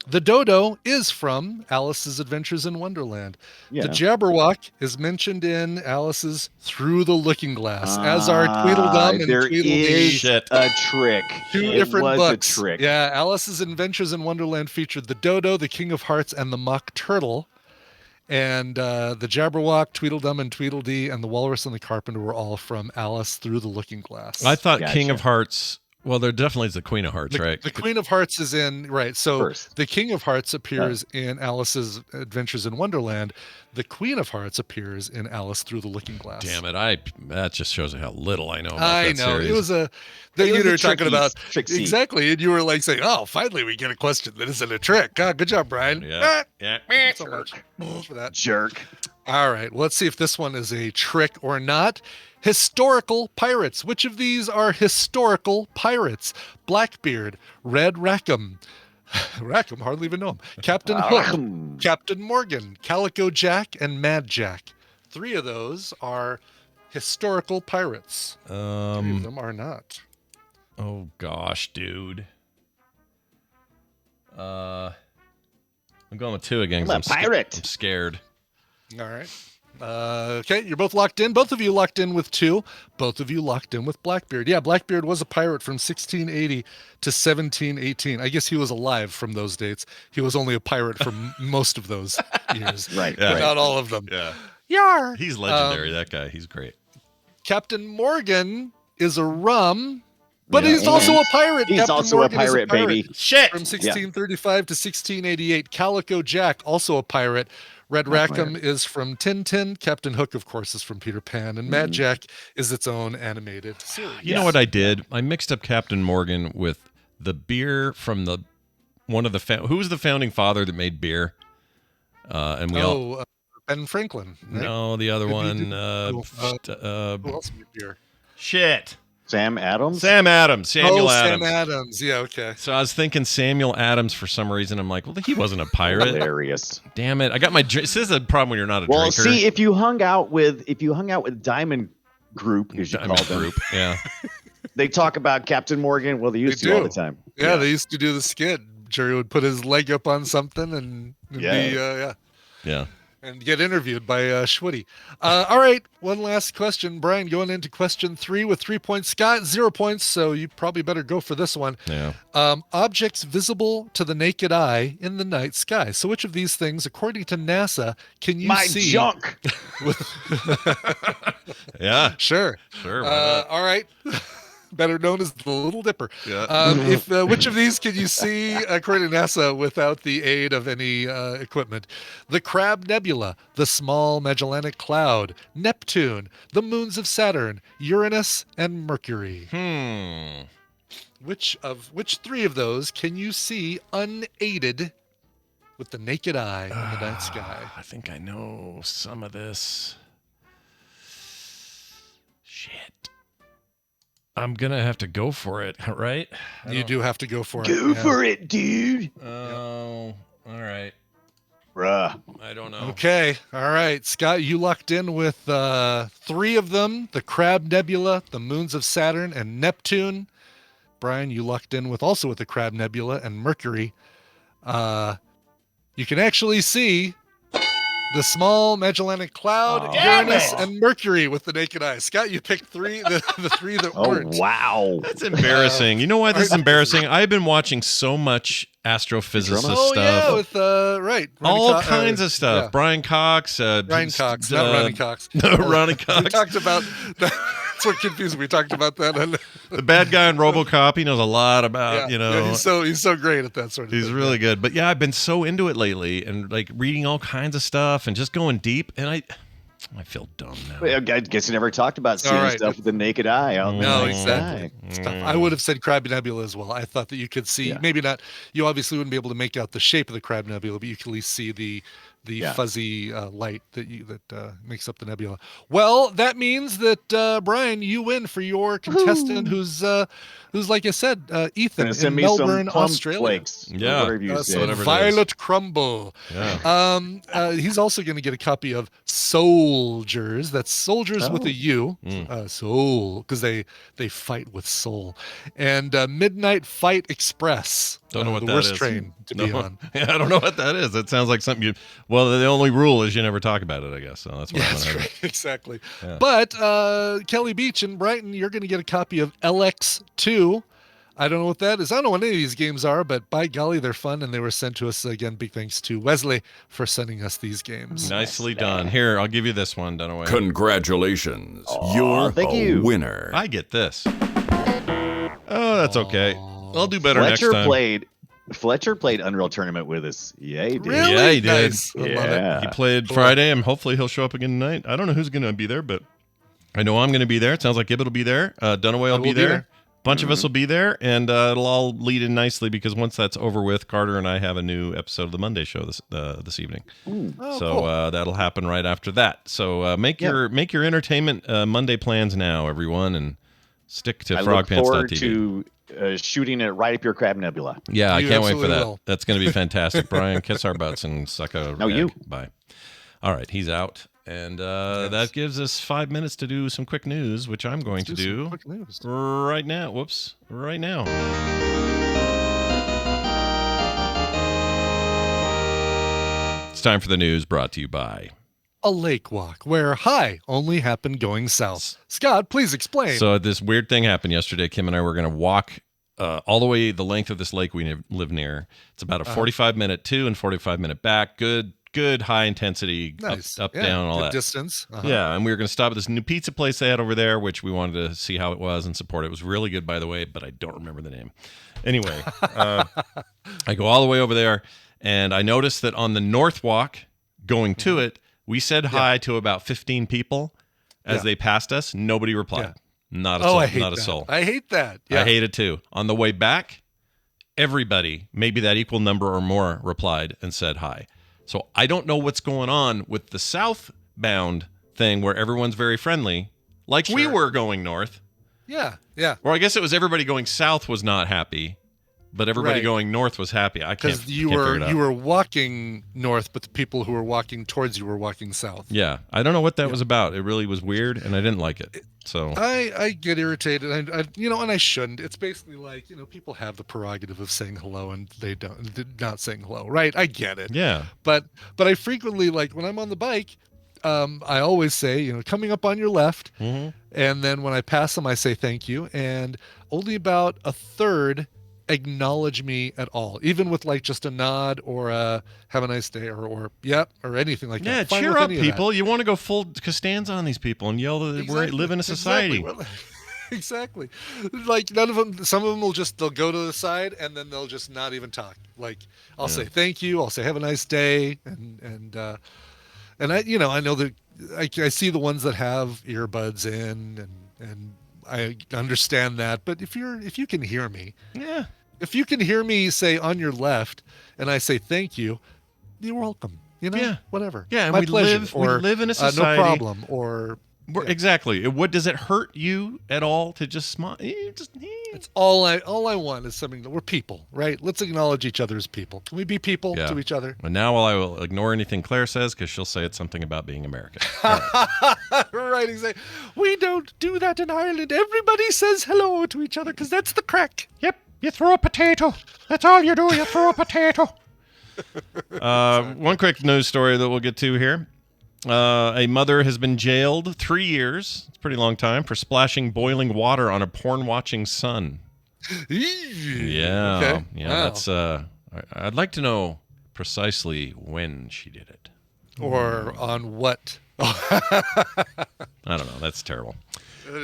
The dodo is from Alice's Adventures in Wonderland. Yeah. The Jabberwock is mentioned in Alice's Through the Looking Glass, as are Tweedledum and there Tweedledee. is a trick. Two It different was books. a trick. Yeah, Alice's Adventures in Wonderland featured the dodo, the King of Hearts, and the Mock Turtle. And the Jabberwock, Tweedledum, and Tweedledee, and the Walrus and the Carpenter were all from Alice Through the Looking Glass. I thought Gotcha. King of Hearts. Well, there definitely is the Queen of Hearts, right? The Queen of Hearts is in, right. So First. the King of Hearts appears in Alice's Adventures in Wonderland. The Queen of Hearts appears in Alice Through the Looking Glass. Damn it! That just shows how little I know about I that know. series. It was a. It was you a were talking about tricksy. exactly, and you were like saying, "Oh, finally we get a question that isn't a trick." God, good job, Brian. Yeah. Yeah. So much for that. Jerk. All right, let's see if this one is a trick or not. Historical pirates. Which of these are historical pirates? Blackbeard, Red Rackham. Rackham, hardly even know him. Captain Hook, Rackham. Captain Morgan, Calico Jack, and Mad Jack. 3 of those are historical pirates. 3 of them are not. Oh gosh, dude. I'm going with 2 again. 'Cause I'm a pirate. I'm scared. All right. Okay, you're both locked in. Both of you locked in with 2. Both of you locked in with Blackbeard. Yeah, Blackbeard was a pirate from 1680 to 1718. I guess he was alive from those dates. He was only a pirate for most of those years. Right. Yeah. But not all of them. Yeah. Yar! He's legendary. That guy. He's great. Captain Morgan is a rum, but Yeah, he's also a pirate. He's Captain also Morgan a is pirate, baby. Shit. From 1635 to 1688. Calico Jack, also a pirate. Red Rackham is from Tintin. Captain Hook, of course, is from Peter Pan. And Mad Jack is its own animated series. You know what I did? I mixed up Captain Morgan with the beer from one of the who was the founding father that made beer? And we all Ben Franklin. Right? no, the other one. Who else made beer? Shit. Sam Adams? Sam Adams. Samuel Adams. Sam Adams. Yeah, okay. So I was thinking Samuel Adams for some reason. I'm like, well, he wasn't a pirate. Hilarious. Damn it! I got my. This is a problem when you're not a Well, drinker. see, if you hung out with Diamond Group, as you Diamond call them, Group. Yeah. they talk about Captain Morgan. Well, they used They to all do. the time. Yeah, they used to do the skit. Jerry would put his leg up on something and Yeah. and get interviewed by Schwitty. All right, one last question. Brian, going into question 3 with 3 points. Scott, 0 points, so you probably better go for this one. Yeah. Objects visible to the naked eye in the night sky. So which of these things, according to NASA, can you My see? junk. Yeah. Sure. Sure. Why not? All right. Better known as the Little Dipper. Yeah. Which of these can you see, according to NASA, without the aid of any equipment? The Crab Nebula, the Small Magellanic Cloud, Neptune, the moons of Saturn, Uranus, and Mercury. Which 3 of those can you see unaided with the naked eye in the night sky? I think I know some of this. Shit. I'm gonna have to go for it, right? You do have to go for it. Go for it, dude. Oh, all right. Bruh. I don't know. Okay. All right. Scott, you locked in with 3 of them, the Crab Nebula, the moons of Saturn, and Neptune. Brian, you locked in with the Crab Nebula and Mercury. You can actually see the Small Magellanic Cloud, Uranus, and Mercury with the naked eye. Scott, you picked 3, the 3 that weren't. Oh, wow. That's embarrassing. You know why this is embarrassing? I've been watching so much astrophysicist Oh, stuff. yeah, with, right. All kinds of stuff. yeah. Brian Cox. Ryan Cox, not Ronnie Cox. No, Ronnie Cox. We talked about that's what confused me. We talked about that. The bad guy in RoboCop. He knows a lot about, Yeah, he's so great at that sort of thing. He's really good. But yeah, I've been so into it lately and like reading all kinds of stuff and just going deep. And I feel dumb now. I guess you never talked about seeing right. stuff with the naked eye. No, exactly. I would have said Crab Nebula as well. I thought that you could see, maybe not, you obviously wouldn't be able to make out the shape of the Crab Nebula, but you can at least see the fuzzy light that makes up the nebula. Well, that means that Brian, you win for your contestant, who's like I said, Ethan Send in me Melbourne, some plum Australia. flakes. Yeah. Whatever you So said. Violet Crumble. Yeah. He's also going to get a copy of Soldiers. That's Soldiers with a U. Soul, because they fight with soul. And Midnight Fight Express. Don't know what the that worst is. train to be on. Yeah, I don't know what that is. It sounds like something the only rule is you never talk about it, I guess. So that's what I'm That's gonna right, exactly. Yeah. But Kelly Beach in Brighton, you're going to get a copy of LX2. I don't know what that is. I don't know what any of these games are, but by golly, they're fun, and they were sent to us. Again, big thanks to Wesley for sending us these games. Nicely done. Here, I'll give you this one, Dunaway. Congratulations. You're thank a you. winner. I get this. Oh, that's okay. I'll do better next time. Fletcher played Unreal Tournament with us. Yeah, he did. Really? Yeah, he did. Nice. I love it. He played Friday, and hopefully he'll show up again tonight. I don't know who's going to be there, but I know I'm going to be there. It sounds like Gibbet will be there. Dunaway will be there. Bunch of us will be there, and it'll all lead in nicely because once that's over with, Carter and I have a new episode of the Monday Show this evening. So that'll happen right after that. So make your entertainment Monday plans now, everyone, and stick to I look forward frogpants.tv. to shooting it right up your crab nebula. Yeah, I You can't wait for absolutely that. will. That's going to be fantastic. Brian, kiss our butts and suck a No, egg. you. Bye. All right, he's out. And that gives us 5 minutes to do some quick news, which I'm going to do Quick news. right now. Whoops. Right now. It's time for the news brought to you by. A lake walk where high only happened going south. Scott, please explain. So this weird thing happened yesterday. Kim and I were going to walk all the way the length of this lake we live near. It's about a 45-minute to and 45-minute back. Good high intensity, Nice. up Yeah, down, all good that. distance. Yeah, and we were going to stop at this new pizza place they had over there, which we wanted to see how it was and support it. It was really good, by the way, but I don't remember the name. Anyway, I go all the way over there, and I noticed that on the north walk going to it, we said hi to about 15 people as they passed us. Nobody replied. Not a soul. I hate not that. a soul. I hate that. Yeah. I hate it too. On the way back, everybody, maybe that equal number or more, replied and said hi. So I don't know what's going on with the southbound thing where everyone's very friendly, like we were going north. Yeah. Yeah. Or I guess it was everybody going south was not happy, but everybody Right. going north was happy. I can't. Because you figure it out. were walking north, but the people who were walking towards you were walking south. Yeah, I don't know what that was about. It really was weird, and I didn't like it. So I get irritated, and and I shouldn't. It's basically like people have the prerogative of saying hello, and they don't not saying hello, right? I get it. yeah, But I frequently, like when I'm on the bike, I always say coming up on your left, and then when I pass them, I say thank you, and only about a third acknowledge me at all, even with like just a nod or a have a nice day or yep or anything like yeah. that. Fine Cheer with up, any of that. people. You want to go full Costanza on these people and yell that we live in a society. Exactly. Like none of them. Some of them they'll go to the side and then they'll just not even talk. Like I'll say thank you. I'll say have a nice day, and I know that I see the ones that have earbuds in and I understand that. But if you can hear me, Yeah. if you can hear me say on your left and I say thank you, you're welcome. Yeah. Whatever. Yeah, and My we pleasure. live in a society. No problem. Or Exactly. What does it hurt you at all to just smile? it's all I want is something that we're people, right? Let's acknowledge each other as people. Can we be people Yeah. to each other? And now I will ignore anything Claire says because she'll say it's something about being American. Right, exactly. We don't do that in Ireland. Everybody says hello to each other because that's the crack. Yep. You throw a potato. That's all you do. You throw a potato. One quick news story that we'll get to here. A mother has been jailed 3 years. It's a pretty long time for splashing boiling water on a porn-watching son. Yeah. Okay. Yeah. Wow. That's. I'd like to know precisely when she did it. Or on what? I don't know. That's terrible.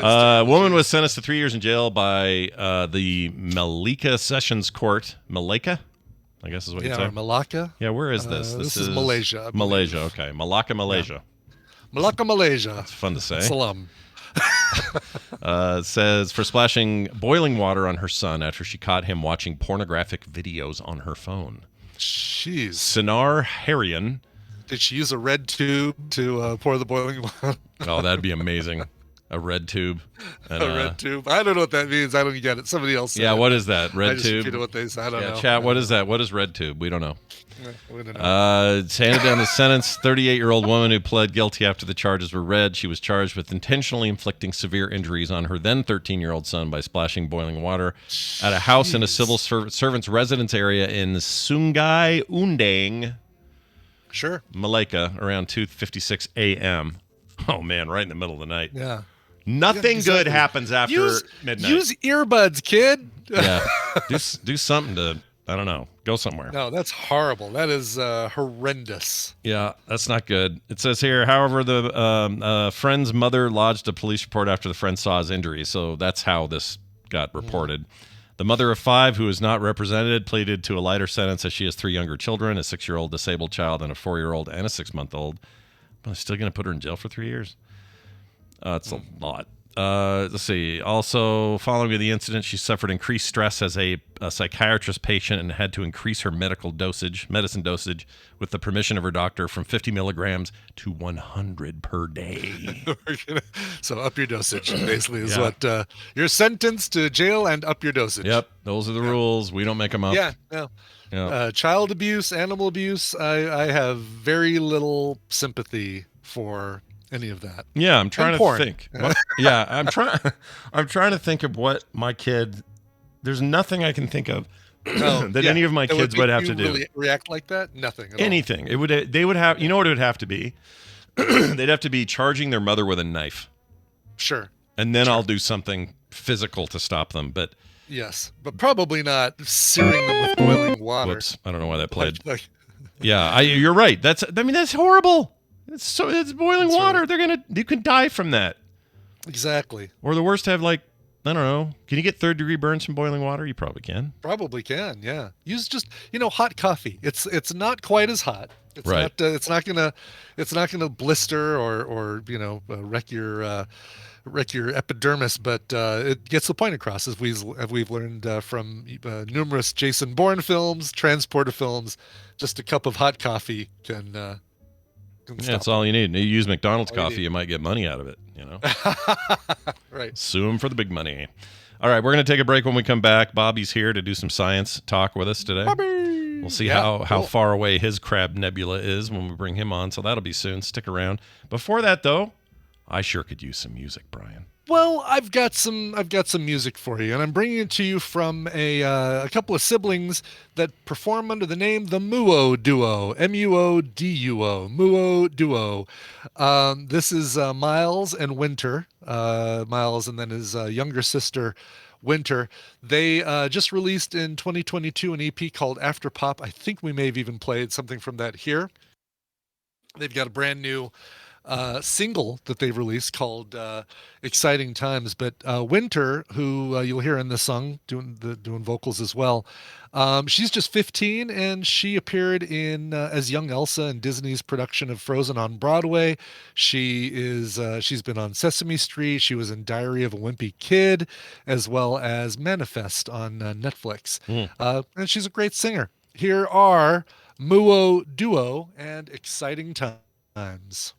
A woman was sentenced to 3 years in jail by the Malika Sessions Court. Malacca? I guess is what you'd say. Or Malacca. Yeah, where is this? This is Malaysia, I believe. Malaysia, okay. Malacca, Malaysia. Malacca, Malaysia. It's fun to say. Salam. It says for splashing boiling water on her son after she caught him watching pornographic videos on her phone. Jeez. Sinar Harian Did she use a red tube to pour the boiling water? Oh, that'd be amazing. A red tube. And, a red tube. I don't know what that means. I don't get it. Somebody else said it. What is that? Red I just tube? repeated what they said. I don't know. Chat, what is that? What is red tube? We don't know. We don't know. Handed down the sentence. 38-year-old woman who pled guilty after the charges were read. She was charged with intentionally inflicting severe injuries on her then 13-year-old son by splashing boiling water at a house in a civil servant's residence area in Sungai Undang, Sure. Malacca, around 2:56 a.m. Oh, man, right in the middle of the night. Yeah. Nothing exactly. good happens after midnight. Use earbuds, kid. Yeah. do something to, I don't know, go somewhere. No, that's horrible. That is horrendous. Yeah, that's not good. It says here, however, the friend's mother lodged a police report after the friend saw his injuries, so that's how this got reported. The mother of 5, who is not represented, pleaded to a lighter sentence as she has 3 younger children, a 6-year-old disabled child and a 4-year-old and a 6-month-old. But I'm still going to put her in jail for 3 years? It's a lot. Let's see. Also, following the incident, she suffered increased stress as a psychiatrist patient and had to increase her medicine dosage, with the permission of her doctor from 50 milligrams to 100 per day. So up your dosage, basically, is what you're sentenced to jail and up your dosage. Yep, those are the rules. We don't make them up. Yeah, no. Yeah. Child abuse, animal abuse, I have very little sympathy for any of that. Yeah, I'm trying And to porn. think. I'm trying to think of what my kid. There's nothing I can think of that any of my kids would have to do. Really react like that? Nothing. At Anything. It would. They would have. You know what it would have to be? They'd have to be charging their mother with a knife. Sure. And then I'll do something physical to stop them. But yes, but probably not searing them with boiling water. whoops, I don't know why that played. Like, Yeah, you're right. That's horrible. It's boiling water. Right. You can die from that. Exactly. Or the worst, have I don't know. Can you get 3rd-degree burns from boiling water? You probably can. Probably can. Yeah. Use just hot coffee. It's not quite as hot. It's right. Not, it's not gonna blister or wreck your epidermis, but it gets the point across, as we've learned from numerous Jason Bourne films, transporter films. Just a cup of hot coffee can That's all you need. You use McDonald's coffee, you might get money out of it, Right. Sue them for the big money. All right, we're going to take a break. When we come back, Bobby's here to do some science talk with us today. Bobby! We'll see Yeah, how cool. far away his crab nebula is when we bring him on, so that'll be soon. Stick around. Before that, though, I sure could use some music, Brian. Well, I've got some music for you, and I'm bringing it to you from a couple of siblings that perform under the name the Muo Duo, M-U-O-D-U-O, Muo Duo. This is Miles and Winter, Miles, and then his younger sister, Winter. They just released in 2022 an EP called After Pop. I think we may have even played something from that here. They've got a brand new single that they've released called Exciting Times. But Winter, who you'll hear in this song doing vocals as well, she's just 15, and she appeared in as young Elsa in Disney's production of Frozen on Broadway. She's been on Sesame Street. She was in Diary of a Wimpy Kid, as well as Manifest on Netflix. And she's a great singer. Here are Muo Duo and Exciting Times.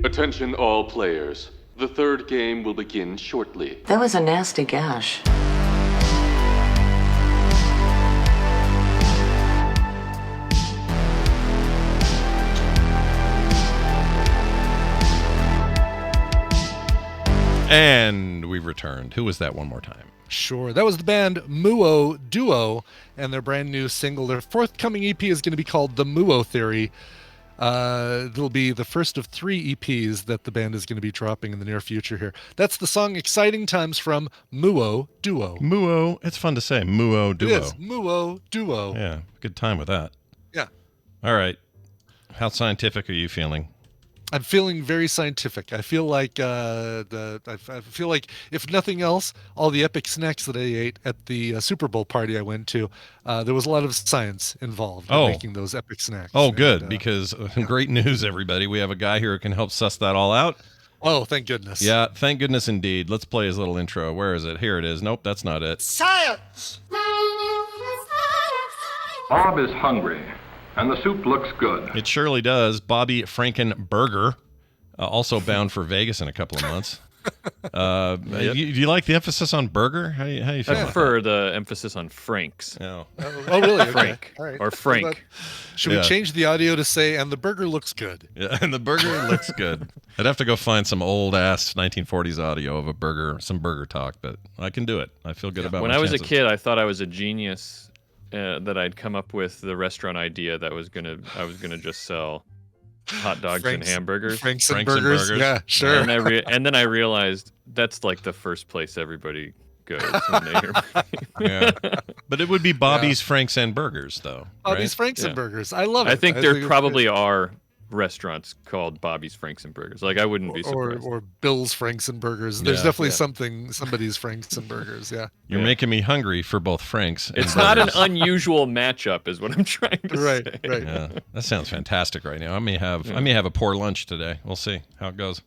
Attention all players. The 3rd game will begin shortly. That was a nasty gash. And we returned. Who was that one more time? Sure. That was the band Muo Duo and their brand new single. Their forthcoming EP is going to be called The Muo Theory. It'll be the first of 3 EPs that the band is going to be dropping in the near future here. That's the song Exciting Times from Muo Duo. Muo. It's fun to say. Muo Duo. It is. Muo Duo. Yeah, good time with that. Yeah. All right. How scientific are you feeling? I'm feeling very scientific. I feel like I feel like, if nothing else, all the epic snacks that I ate at the Super Bowl party I went to, there was a lot of science involved in making those epic snacks. Oh, good, because great news, everybody. We have a guy here who can help suss that all out. Oh, thank goodness. Yeah, thank goodness indeed. Let's play his little intro. Where is it? Here it is. Nope, that's not it. Science! Bob is hungry. And the soup looks good. It surely does. Bobby Frankenburger, also bound for Vegas in a couple of months. Do you like the emphasis on burger? How you feel? I prefer the emphasis on Franks. Oh, oh really? Okay. Frank. All right. Or Frank. Should we change the audio to say, and the burger looks good? Yeah, and the burger looks good. I'd have to go find some old-ass 1940s audio of a burger, some burger talk, but I can do it. I feel good about When my I was chances. a kid, I thought I was a genius that I'd come up with the restaurant idea that I was gonna just sell hot dogs and hamburgers. Franks and burgers. Yeah, sure. And then I realized that's like the first place everybody goes when they hear me. Yeah. But it would be Bobby's Franks and Burgers, though. Bobby's right? Franks and Burgers. I love it. I think there probably are restaurants called Bobby's Franks and Burgers. Like, I wouldn't be surprised. Or Bill's Franks and Burgers. There's definitely somebody's Franks and Burgers. Yeah. You're making me hungry for both Franks and It's burgers. not an unusual matchup, is what I'm trying to say. Right. Yeah, that sounds fantastic right now. I may have a poor lunch today. We'll see how it goes.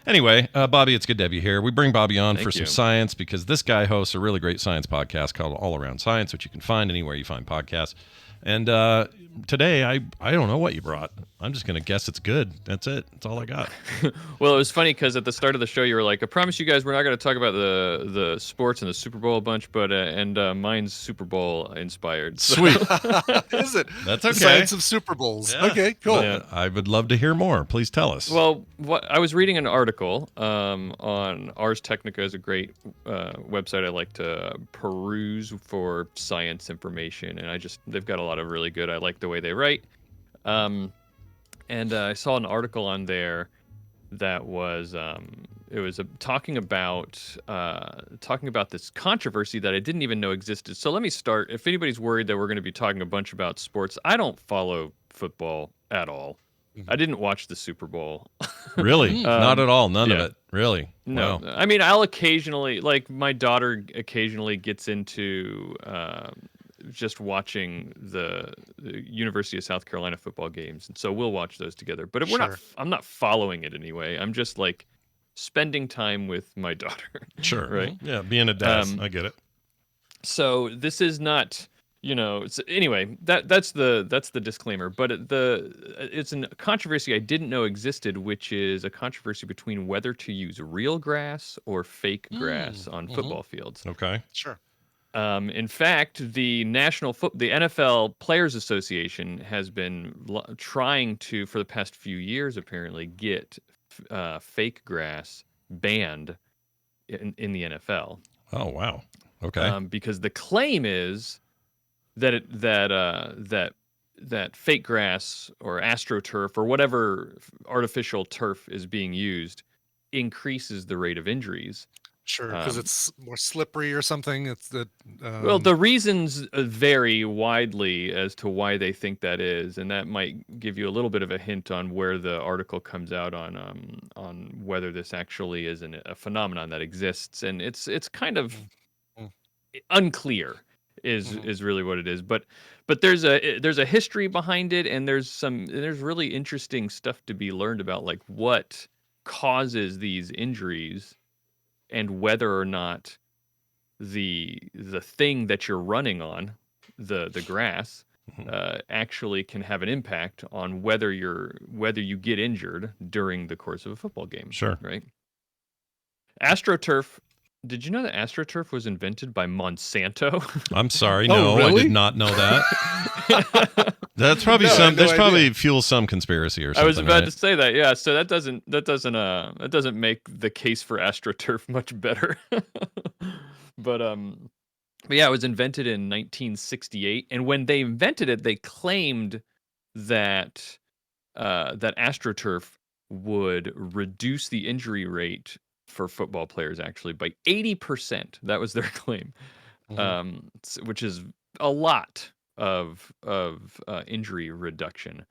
Anyway, Bobby, it's good to have you here. We bring Bobby on for some science because this guy hosts a really great science podcast called All Around Science, which you can find anywhere you find podcasts. And today, I don't know what you brought. I'm just going to guess it's good. That's it. That's all I got. Well, it was funny because at the start of the show, you were like, I promise you guys we're not going to talk about the sports and the Super Bowl a bunch, but mine's Super Bowl inspired. So. Sweet. Is it? That's okay. The science of Super Bowls. Yeah. Okay, cool. Yeah. I would love to hear more. Please tell us. Well, I was reading an article on Ars Technica, is a great website I like to peruse for science information, and they've got a lot of really good. I like the way they write. And I saw an article on there that was talking about this controversy that I didn't even know existed. So let me start. If anybody's worried that we're going to be talking a bunch about sports, I don't follow football at all. I didn't watch the Super Bowl. Really? Not at all. None of it. Really? No. Wow. I mean, I'll occasionally, like my daughter occasionally gets into just watching the University of South Carolina football games, and so we'll watch those together. But I'm not following it anyway. I'm just like spending time with my daughter. Sure. Right. Yeah. Being a dad, I get it. So this is not, anyway, that's the disclaimer, but it's a controversy I didn't know existed, which is a controversy between whether to use real grass or fake grass on football fields. Okay. Sure. In fact, the NFL Players Association has been trying to, for the past few years, apparently get fake grass banned in the NFL. Oh wow. Okay. Because the claim is that that fake grass or astroturf or whatever artificial turf is being used increases the rate of injuries. Sure, because it's more slippery or something. It's the well, the reasons vary widely as to why they think that is, and that might give you a little bit of a hint on where the article comes out on whether this actually is a phenomenon that exists, and it's kind of unclear is really what it is. But there's a history behind it, and there's really interesting stuff to be learned about, like what causes these injuries. And whether or not the thing that you're running on, the grass, actually can have an impact on whether you get injured during the course of a football game. Sure. Right. AstroTurf. Did you know that AstroTurf was invented by Monsanto? I'm sorry. No, really? I did not know that. That's probably probably fuels some conspiracy or something. I was about right? to say that. Yeah. So that doesn't make the case for AstroTurf much better. But yeah, it was invented in 1968, and when they invented it, they claimed that AstroTurf would reduce the injury rate for football players actually by 80%. That was their claim, which is a lot of injury reduction.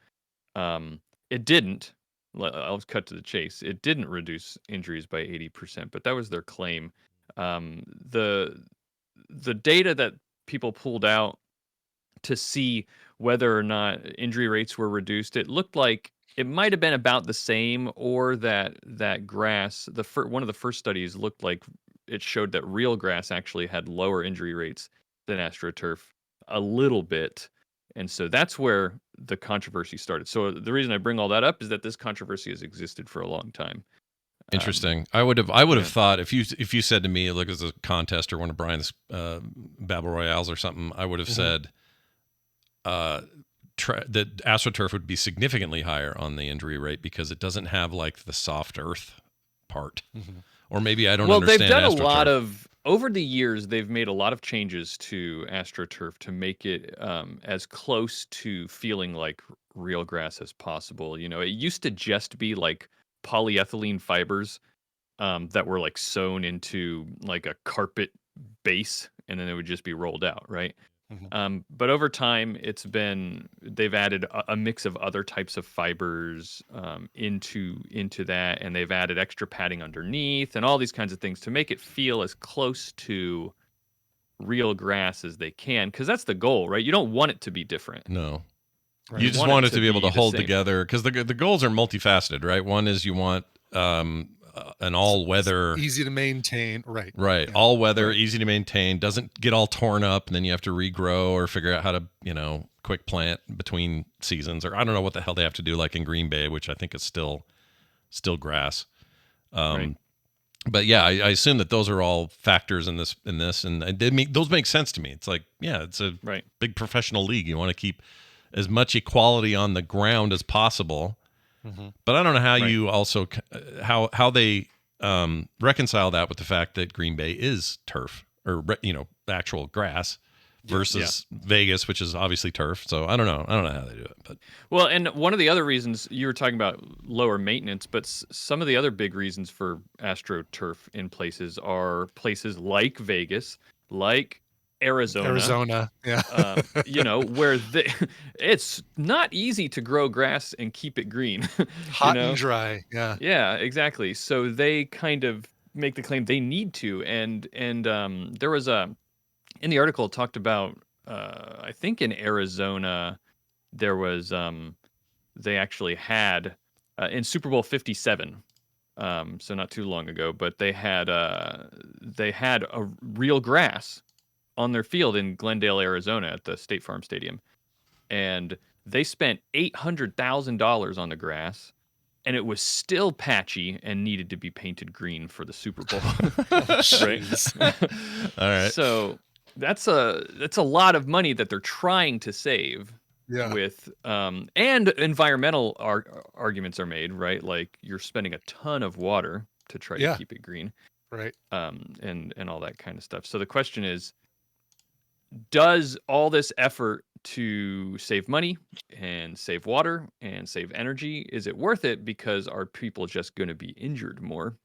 It didn't. I'll cut to the chase. It didn't reduce injuries by 80%, but that was their claim. The data that people pulled out to see whether or not injury rates were reduced, it looked like it might have been about the same, or that grass, one of the first studies looked like it showed that real grass actually had lower injury rates than AstroTurf a little bit, And so that's where the controversy started. So the reason I bring all that up is that this controversy has existed for a long time. Interesting. I would have thought if you said to me, look, as a contest or one of Brian's Battle Royales or something, I would have said that AstroTurf would be significantly higher on the injury rate because it doesn't have like the soft earth part. Or maybe I don't understand. Well, they've done AstroTurf. a lot of over the years. They've made a lot of changes to AstroTurf to make it as close to feeling like real grass as possible. You know, it used to just be like polyethylene fibers that were like sewn into like a carpet base, and then it would just be rolled out, right? But over time, they've added a mix of other types of fibers into that, and they've added extra padding underneath and all these kinds of things to make it feel as close to real grass as they can, because that's the goal, right? You don't want it to be different. No. Right. You just want it to be able to hold together, because the goals are multifaceted, right? One is you want an all-weather, easy to maintain, right? Yeah. All-weather, easy to maintain, doesn't get all torn up, and then you have to regrow or figure out how to, quick plant between seasons, or I don't know what the hell they have to do, like in Green Bay, which I think is still grass. Right. But yeah, I assume that those are all factors in this, and those make sense to me. It's like, yeah, it's a big professional league. You want to keep as much equality on the ground as possible. But I don't know how you also how they reconcile that with the fact that Green Bay is turf, or actual grass, versus Vegas, which is obviously turf. So I don't know how they do it. But well, and one of the other reasons you were talking about lower maintenance, but some of the other big reasons for AstroTurf in places are places like Vegas, like Arizona, yeah. Where it's not easy to grow grass and keep it green. Hot and dry, yeah. Yeah, exactly. So they kind of make the claim they need to, and there was in the article it talked about I think in Arizona there was they actually had in Super Bowl 57. So not too long ago, but they had a real grass on their field in Glendale, Arizona at the State Farm Stadium. And they spent $800,000 on the grass, and it was still patchy and needed to be painted green for the Super Bowl. All right. So that's a lot of money that they're trying to save. Yeah. With and environmental arguments are made, right? Like you're spending a ton of water to try to keep it green. Right. And all that kind of stuff. So the question is, does all this effort to save money and save water and save energy, is it worth it, because are people just going to be injured more?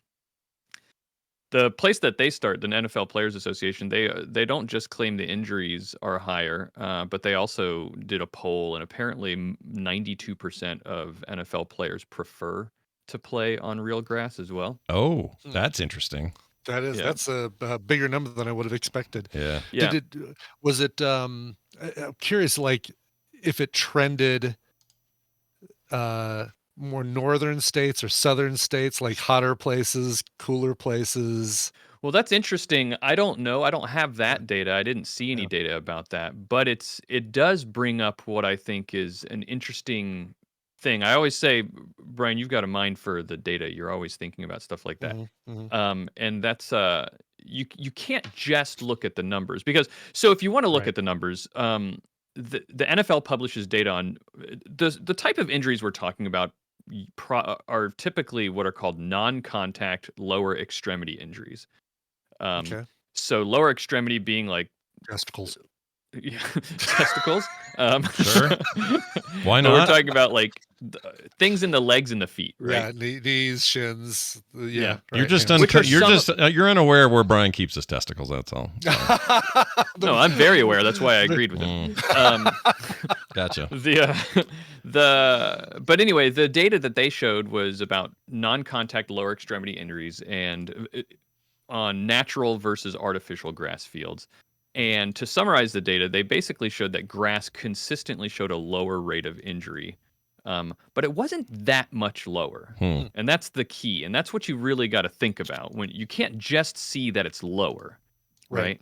The place that they start, the NFL Players Association, they don't just claim the injuries are higher, but they also did a poll, and apparently 92% of NFL players prefer to play on real grass as well. Oh, that's interesting. That's a bigger number than I would have expected. Yeah. Was it I'm curious, like if it trended more northern states or southern states, like hotter places, cooler places? Well, that's interesting. I don't know. I don't have that data. I didn't see any data about that, but it does bring up what I think is an interesting thing. I always say, Brian, you've got a mind for the data. You're always thinking about stuff like that. And that's you can't just look at the numbers, because if you want to look at the numbers, the NFL publishes data on the type of injuries we're talking about are typically what are called non-contact lower extremity injuries. So lower extremity being like testicles. Yeah, testicles. Sure. Why not? We're talking about like things in the legs and the feet, right? Yeah, knees, shins. Yeah. You're just you're unaware where Brian keeps his testicles. That's all. No, I'm very aware. That's why I agreed with him. Gotcha. But anyway, the data that they showed was about non-contact lower extremity injuries and on natural versus artificial grass fields. And to summarize the data, they basically showed that grass consistently showed a lower rate of injury, but it wasn't that much lower. And that's the key. And that's what you really got to think about. When you can't just see that it's lower, right?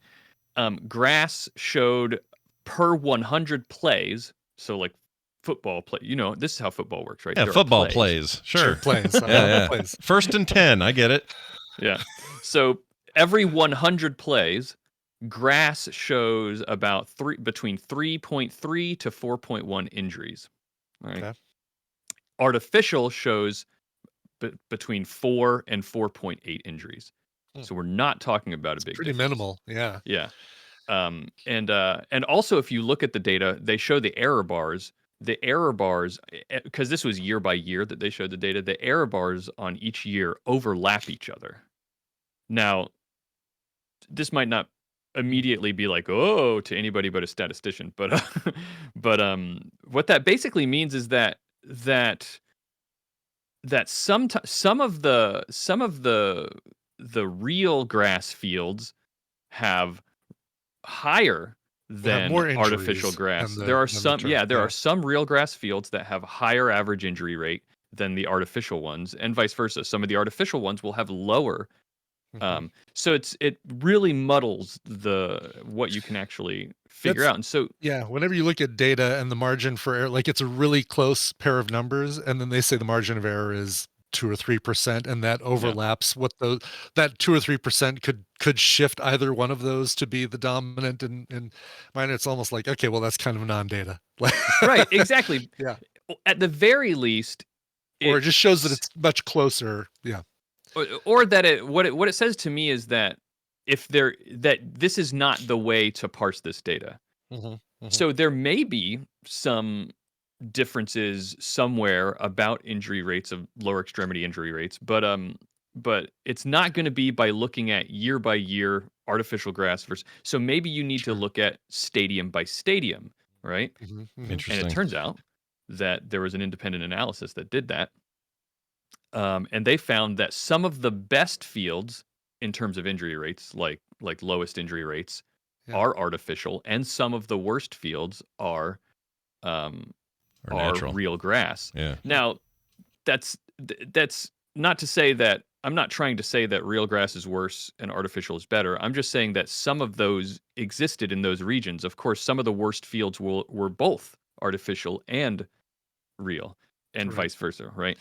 Grass showed per 100 plays, So like football play, this is how football works, right? Yeah, There are football plays. plays. Sure. Plays. Yeah. Plays. 1st and 10. I get it. Yeah. So every 100 plays, grass shows about between 3.3 to 4.1 injuries. All right. Okay. Artificial shows between 4 and 4.8 injuries. So we're not talking about a big Pretty difference. minimal. Yeah. Yeah. And also if you look at the data, they show the error bars. The error bars, because this was year by year that they showed the data, the error bars on each year overlap each other. Now, this might not immediately be like, oh, to anybody but a statistician, but what that basically means is that some of the real grass fields have higher than more artificial injuries grass. than There are the some, turf, there yeah. are some real grass fields that have higher average injury rate than the artificial ones, and vice versa. Some of the artificial ones will have lower. So it really muddles what you can actually figure out. And so Yeah, whenever you look at data and the margin for error, like it's a really close pair of numbers, and then they say the margin of error is 2 or 3%, and that overlaps that 2 or 3% could shift either one of those to be the dominant, and mine it's almost like, okay, well that's kind of non-data. right, exactly. Yeah. At the very least, Or it just shows that it's much closer. Yeah. Or that what it says to me is that that this is not the way to parse this data. So there may be some differences somewhere about injury rates of lower extremity injury rates, but it's not going to be by looking at year by year artificial grass versus. So maybe you need to look at stadium by stadium, right? Interesting. And it turns out that there was an independent analysis that did that. And they found that some of the best fields in terms of injury rates, like lowest injury rates, are artificial, and some of the worst fields are natural. real grass. Yeah. Now, that's not to say that I'm not trying to say that real grass is worse and artificial is better. I'm just saying that some of those existed in those regions. Of course, some of the worst fields were both artificial and real, and vice versa, right?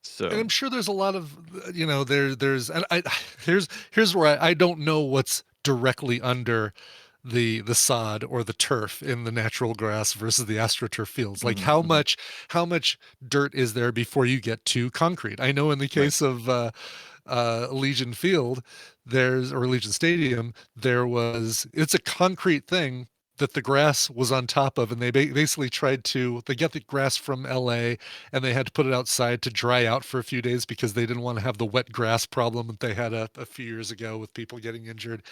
So, and I'm sure there's a lot of, there's, and here's where I don't know what's directly under the sod or the turf in the natural grass versus the astroturf fields. Like how much dirt is there before you get to concrete? I know in the case of Legion Field, or Legion Stadium, it's a concrete thing that the grass was on top of, and they basically they get the grass from LA and they had to put it outside to dry out for a few days because they didn't want to have the wet grass problem that they had a few years ago with people getting injured.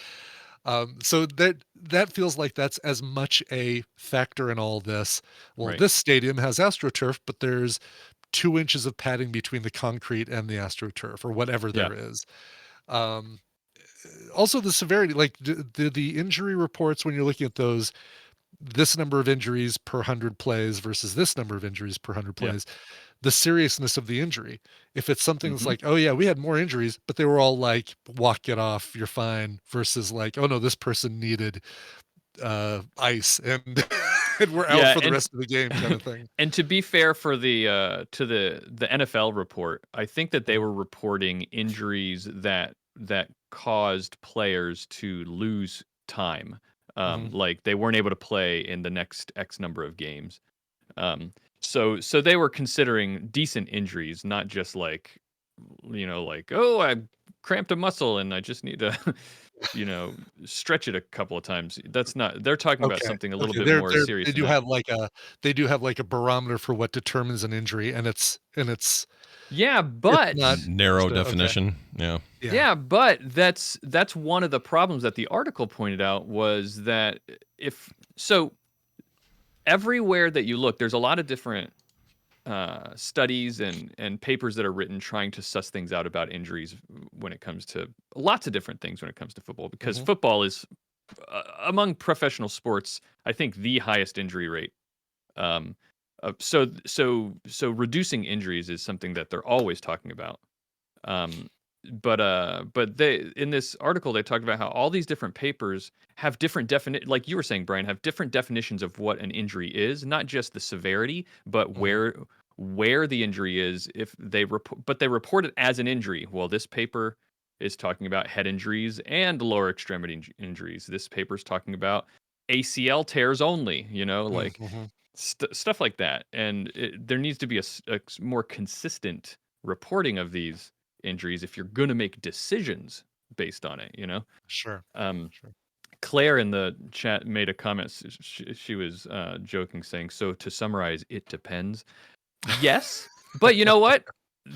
So that feels like that's as much a factor in all this. Well, this stadium has AstroTurf, but there's 2 inches of padding between the concrete and the AstroTurf, or whatever there is. Also, the severity, like the injury reports when you're looking at those, this number of injuries per 100 plays versus this number of injuries per 100 plays. The seriousness of the injury. If it's something that's like, oh yeah, we had more injuries, but they were all like, walk it off, you're fine, versus like, oh no, this person needed ice and and we're out for the rest of the game, kind of thing. And to be fair for the NFL report, I think that they were reporting injuries that caused players to lose time. Like they weren't able to play in the next X number of games. So they were considering decent injuries, not just like, oh, I cramped a muscle and I just need to, stretch it a couple of times. That's not. They're talking about something a little bit more serious. They do have like a barometer for what determines an injury, and it's but not narrow definition. Okay. Yeah, but that's one of the problems that the article pointed out was that everywhere that you look, there's a lot of different studies and papers that are written trying to suss things out about injuries when it comes to lots of different things when it comes to football, because football is among professional sports, I think, the highest injury rate. So reducing injuries is something that they're always talking about. but they in this article they talked about how all these different papers have different like you were saying, Brian, have different definitions of what an injury is, not just the severity, but where the injury is. If they but they report it as an injury. Well, this paper is talking about head injuries and lower extremity injuries. This paper is talking about ACL tears only. Like stuff like that. And there needs to be a more consistent reporting of these injuries if you're going to make decisions based on it. Sure. Sure. Claire in the chat made a comment. She was joking, saying, "So to summarize, it depends." Yes, but you know what?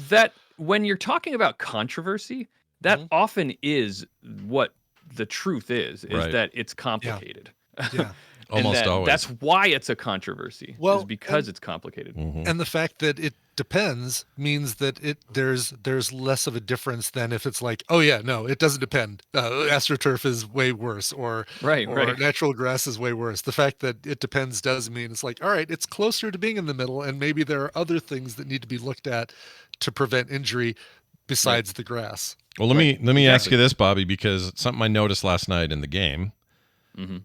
That when you're talking about controversy, that often is what the truth is Right. that it's complicated. Yeah. Almost always. That's why it's a controversy. Well, is because it's complicated. And the fact that it depends means that there's less of a difference than if it's like, oh yeah, no, it doesn't depend. AstroTurf is way worse, or right. natural grass is way worse. The fact that it depends does mean it's like, all right, it's closer to being in the middle, and maybe there are other things that need to be looked at to prevent injury besides the grass. Well, let me ask you this, Bobby, because it's something I noticed last night in the game.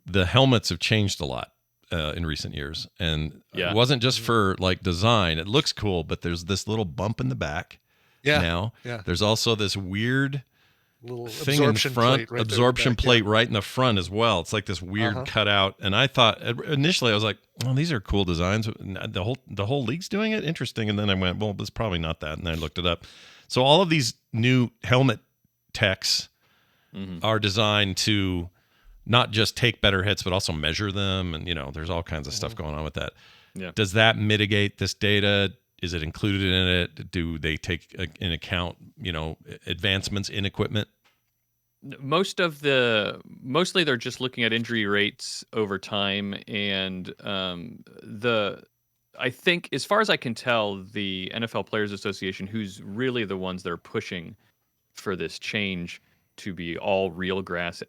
The helmets have changed a lot in recent years, and it wasn't just for like design. It looks cool, but there's this little bump in the back. Now there's also this weird little thing in front, absorption plate right in the front as well. It's like this weird cutout. And I thought initially I was like, "Oh, these are cool designs." The whole league's doing it, interesting. And then I went, "Well, it's probably not that." And then I looked it up. So all of these new helmet techs are designed to not just take better hits, but also measure them. And, there's all kinds of stuff going on with that. Yeah. Does that mitigate this data? Is it included in it? Do they take in account, advancements in equipment? Mostly they're just looking at injury rates over time. And I think, as far as I can tell, the NFL Players Association, who's really the ones that are pushing for this change to be all real grass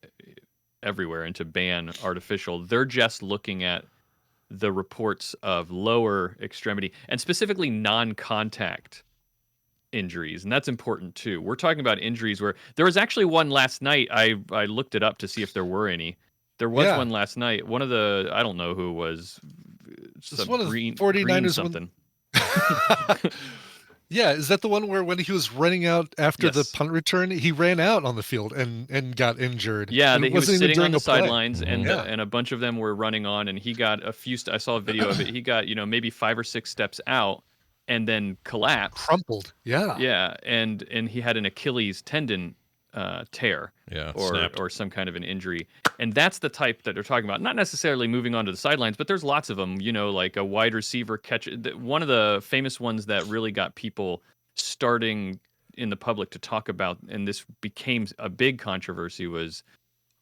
everywhere and to ban artificial, they're just looking at the reports of lower extremity and specifically non-contact injuries. And that's important too. We're talking about injuries where there was actually one last night. I looked it up to see if there were any. There was one last night. One of the, I don't know who it was. Some one of the 49ers something. Yeah, is that the one where when he was running out after the punt return, he ran out on the field and got injured? Yeah, and he was sitting on the sidelines, and a bunch of them were running on, and he got a few. I saw a video of it. He got maybe 5 or 6 steps out, and then collapsed, crumpled. Yeah, and he had an Achilles tendon tear, or some kind of an injury, and that's the type that they're talking about. Not necessarily moving on to the sidelines, but there's lots of them. Like a wide receiver catch. One of the famous ones that really got people starting in the public to talk about, and this became a big controversy, was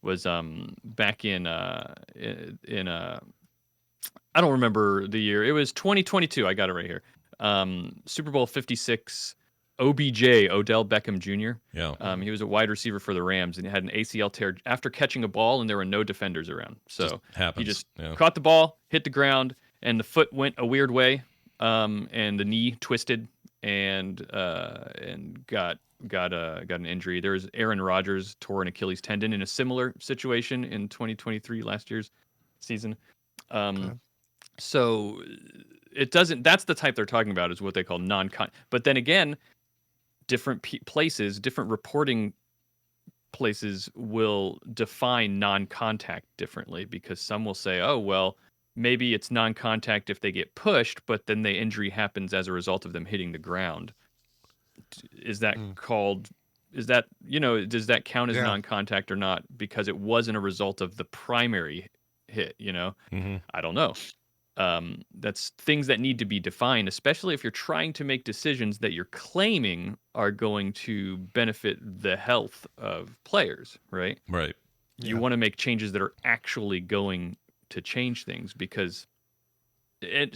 back in I don't remember the year. It was 2022. I got it right here. Super Bowl 56. OBJ, Odell Beckham Jr. Yeah. He was a wide receiver for the Rams, and he had an ACL tear after catching a ball, and there were no defenders around. So he just caught the ball, hit the ground, and the foot went a weird way, and the knee twisted, and got an injury. There was Aaron Rodgers tore an Achilles tendon in a similar situation in 2023, last year's season. So it doesn't. That's the type they're talking about, is what they call non-con. But then again, different places, different reporting places will define non-contact differently, because some will say, oh, well, maybe it's non-contact if they get pushed, but then the injury happens as a result of them hitting the ground. Is that called, does that count as non-contact or not? Because it wasn't a result of the primary hit, I don't know. That's things that need to be defined, especially if you're trying to make decisions that you're claiming are going to benefit the health of players, right? Right. You want to make changes that are actually going to change things, because when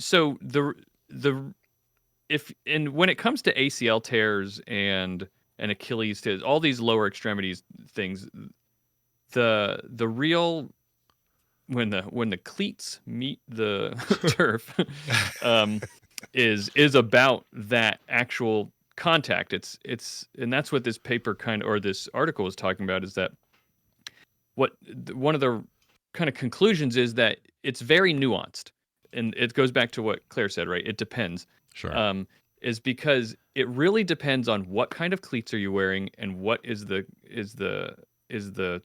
it comes to ACL tears and Achilles tears, all these lower extremities things, the real, when the cleats meet the turf, is about that actual contact. It's and that's what this paper or this article was talking about, is that one of the kind of conclusions is that it's very nuanced, and it goes back to what Claire said, right? It depends. Sure. Is because it really depends on what kind of cleats are you wearing and what is the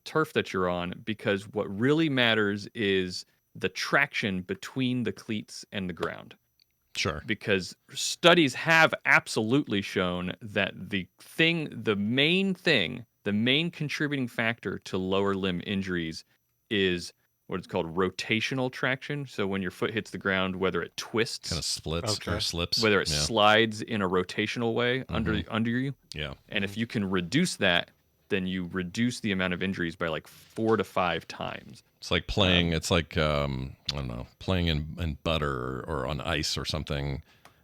turf that you're on, because what really matters is the traction between the cleats and the ground. Sure. Because studies have absolutely shown that the main contributing factor to lower limb injuries is what it's called rotational traction. So when your foot hits the ground, whether it twists, Kind of splits or slips, whether it slides in a rotational way under you. Yeah. And if you can reduce that, then you reduce the amount of injuries by like 4 to 5 times. It's like playing. It's like I don't know, playing in butter or on ice or something.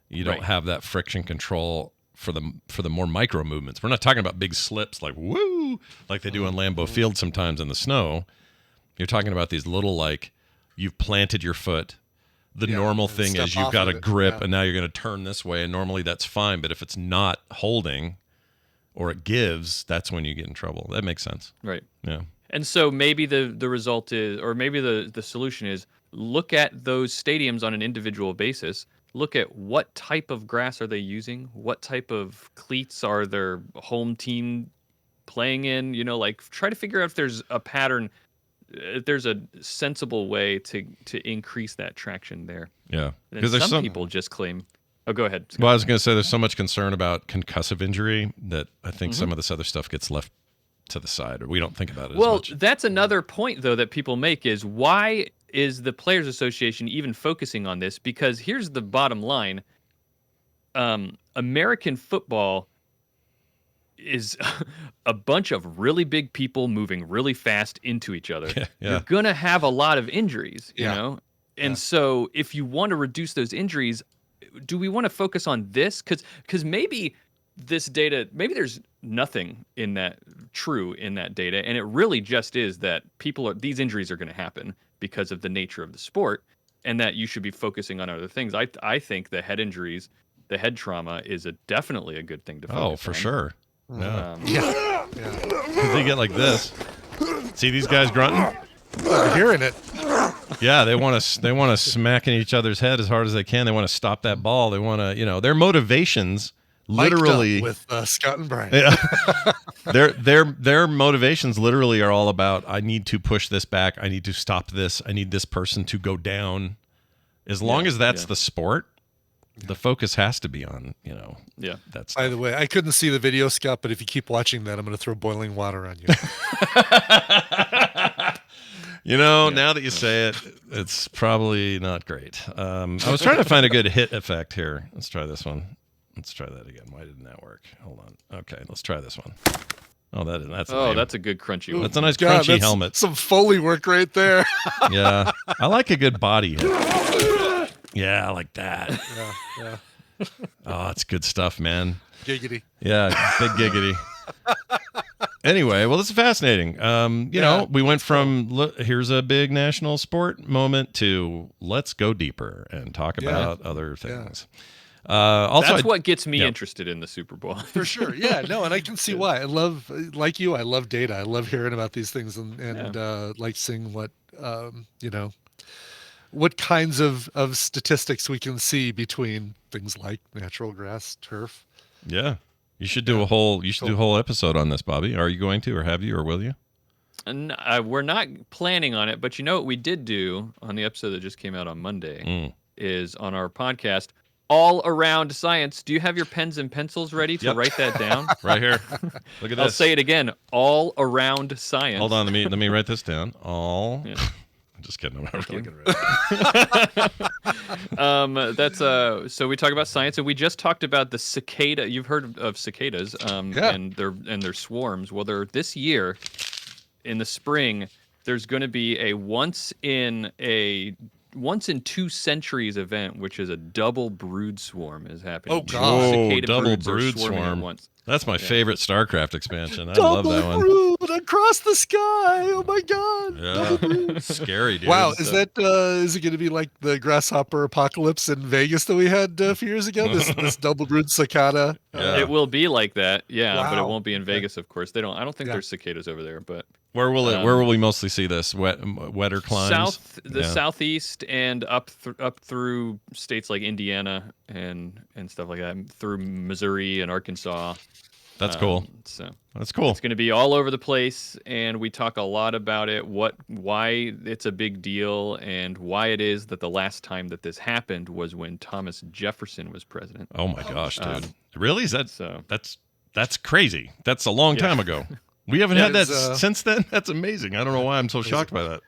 You don't have that friction control for the more micro movements. We're not talking about big slips like woo, like they do on Lambeau Field sometimes in the snow. You're talking about these little, like, you've planted your foot. The normal thing is you've got a grip and now you're going to turn this way, and normally that's fine. But if it's not holding or it gives, that's when you get in trouble. That makes sense. Right. Yeah. And so maybe the result is, or maybe the solution is, look at those stadiums on an individual basis. Look at what type of grass are they using? What type of cleats are their home team playing in? You know, like, try to figure out if there's a pattern, if there's a sensible way to increase that traction there. Yeah. Because there's some people just claim. Oh, go ahead, Scott. Well, I was going to say there's so much concern about concussive injury that I think some of this other stuff gets left to the side, or we don't think about it as much. Well, that's another point, though, that people make is, why is the Players Association even focusing on this? Because here's the bottom line. American football is a bunch of really big people moving really fast into each other. Yeah. You're going to have a lot of injuries, you know? And so if you want to reduce those injuries, do we want to focus on this? Because maybe this data, maybe there's nothing in that true in that data, and it really just is that these injuries are going to happen because of the nature of the sport, and that you should be focusing on other things. I think the head injuries, the head trauma is definitely a good thing to focus on. Oh, for sure. Yeah. Yeah. They get like this. See these guys grunting? I'm hearing it. Yeah, they want to smack in each other's head as hard as they can. They want to stop that ball. They want to, their motivations literally with Scott and Brian. Yeah. their motivations literally are all about, I need to push this back. I need to stop this. I need this person to go down. As long as that's the sport, the focus has to be on, that's. By the way, I couldn't see the video, Scott, but if you keep watching that, I'm going to throw boiling water on you. Now that you say it, it's probably not great. I was trying to find a good hit effect here. Let's try this one. Let's try that again. Why didn't that work? Hold on. Okay, let's try this one. Oh, that's a good crunchy one. That's a nice crunchy helmet. Some Foley work right there. Yeah, I like a good body hit. Yeah, I like that. Yeah. Oh, it's good stuff, man. Giggity. Yeah, big giggity. Anyway, well, this is fascinating. We went from here's a big national sport moment to let's go deeper and talk about other things. Also, that's what gets me interested in the Super Bowl. For sure. Yeah, no, and I can see why. I love data. I love hearing about these things and like seeing what, what kinds of statistics we can see between things like natural grass, turf. Yeah. You should do a whole episode on this, Bobby. Are you going to, or have you, or will you? And we're not planning on it, but you know what we did do on the episode that just came out on Monday is on our podcast, All Around Science. Do you have your pens and pencils ready to write that down? Right here. Look at this. I'll say it again. All Around Science. Hold on. Let me write this down. I'm just kidding. I'm not really going to That's so we talk about science, and we just talked about the cicada. You've heard of cicadas, and their swarms. Well, this year in the spring, there's going to be a once in a once in 2 centuries event, which is a double brood swarm is happening. Oh, God. Cicada double broods are brood swarming at swarm. once. That's my favorite StarCraft expansion. I Double love that one. brood across the sky. Oh my God. Yeah. Double brood. Scary, dude. Wow, is it going to be like the grasshopper apocalypse in Vegas that we had a few years ago? This double brood cicada. Yeah. It will be like that, yeah, but it Wow. won't be in Vegas, of course. I don't think Yeah. there's cicadas over there, but Where will we mostly see this? Wetter climes? southeast and up through states like Indiana and stuff like that, through Missouri and Arkansas. That's cool. So that's cool. It's going to be all over the place, and we talk a lot about it, why it's a big deal, and why it is that the last time that this happened was when Thomas Jefferson was president. Oh my gosh, dude! Really? Is that so? That's crazy. That's a long time ago. We haven't had that is, since then. That's amazing. I don't know why I'm so shocked by that.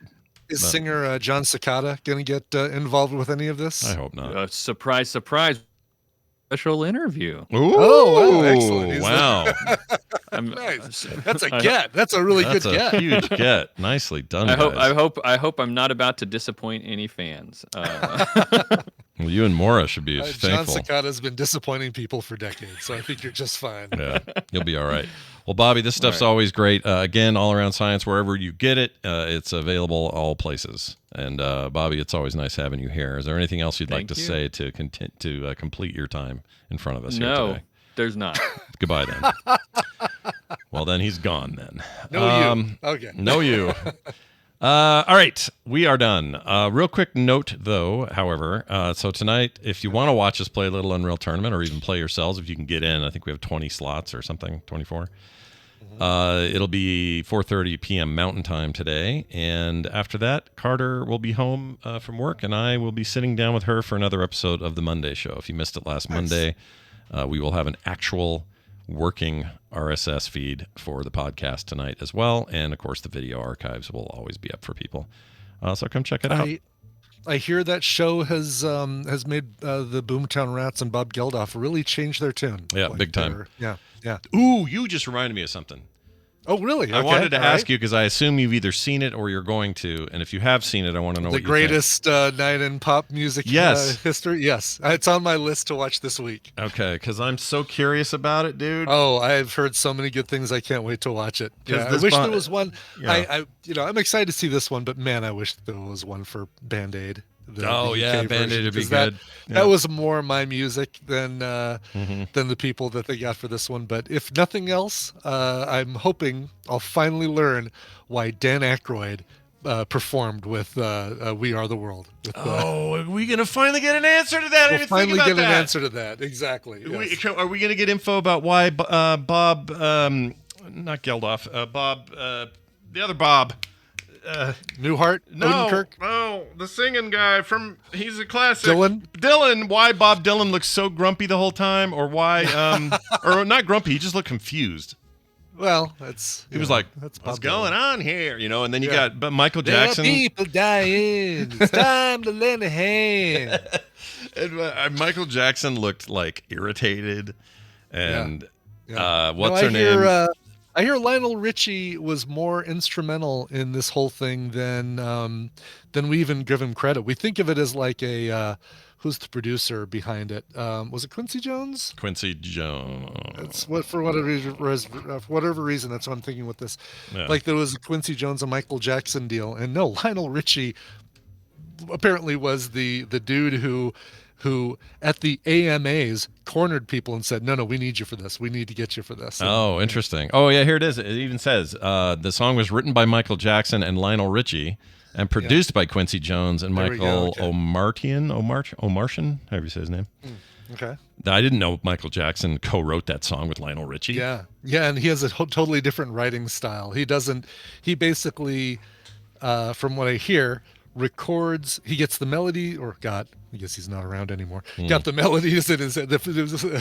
Is singer John Cicada going to get involved with any of this? I hope not. Surprise, surprise. Special interview. Ooh, oh, wow, excellent. Wow. Nice. That's a get. That's a really good get. That's a huge get. Nicely done, I guys. hope I'm not about to disappoint any fans. Well, you and Maura should be John thankful. Cicada has been disappointing people for decades, so I think you're just fine. Yeah, you'll be all right. Well, Bobby, this stuff's always great. Again, All Around Science, wherever you get it, it's available all places. And Bobby, it's always nice having you here. Is there anything else you'd like to say to complete your time in front of us here today? No, there's not. Goodbye then. Well, then he's gone then. No, you. Okay. No, you. All right, we are done. Real quick note, though, however. So tonight, if you want to watch us play a little Unreal Tournament or even play yourselves, if you can get in, I think we have 20 slots or something, 24. It'll be 4:30 p.m. Mountain Time today. And after that, Carter will be home from work, and I will be sitting down with her for another episode of The Monday Show. If you missed it last Monday, we will have an actual working RSS feed for the podcast tonight as well, and of course the video archives will always be up for people, so come check it out. I hear that show has made the Boomtown Rats and Bob Geldof really change their tune. Yeah, big time. Yeah. Ooh, you just reminded me of something. Oh, really? I wanted to ask you because I assume you've either seen it or you're going to, and if you have seen it, I want to know what you think. The greatest night in pop music history? Yes. It's on my list to watch this week. Okay, because I'm so curious about it, dude. Oh, I've heard so many good things. I can't wait to watch it. Yeah, I wish there was one. Yeah. I'm excited to see this one, but man, I wish there was one for Band-Aid. Band-Aid would be good. That was more my music than the people that they got for this one. But if nothing else, I'm hoping I'll finally learn why Dan Aykroyd performed with "We Are the World." Are we gonna finally get an answer to that? We'll finally get an answer to that. Exactly. Yes. Are we gonna get info about why Bob, not Geldof, Bob, the other Bob? Newhart? Odenkirk? No, the singing guy he's a classic. Dylan, why Bob Dylan looks so grumpy the whole time, or why, or not grumpy, he just looked confused. Well, he was like, what's going on here? And then you got Michael Jackson. There are people dying. It's time to lend a hand. And, Michael Jackson looked like irritated. And what's her name? I hear Lionel Richie was more instrumental in this whole thing than we even give him credit. We think of it as like who's the producer behind it? Was it Quincy Jones? Quincy Jones. It's for whatever reason. That's what I'm thinking with this. Yeah. Like there was a Quincy Jones and Michael Jackson deal, and no, Lionel Richie apparently was the dude who at the AMAs cornered people and said, no, we need you for this. We need to get you for this. Oh, interesting. Oh, yeah, here it is. It even says the song was written by Michael Jackson and Lionel Richie and produced by Quincy Jones and Michael Omartian, however you say his name. Okay. I didn't know Michael Jackson co-wrote that song with Lionel Richie. Yeah, and he has a totally different writing style. He basically, from what I hear, records, he gets the melody, I guess he's not around anymore. Got the melodies in his head.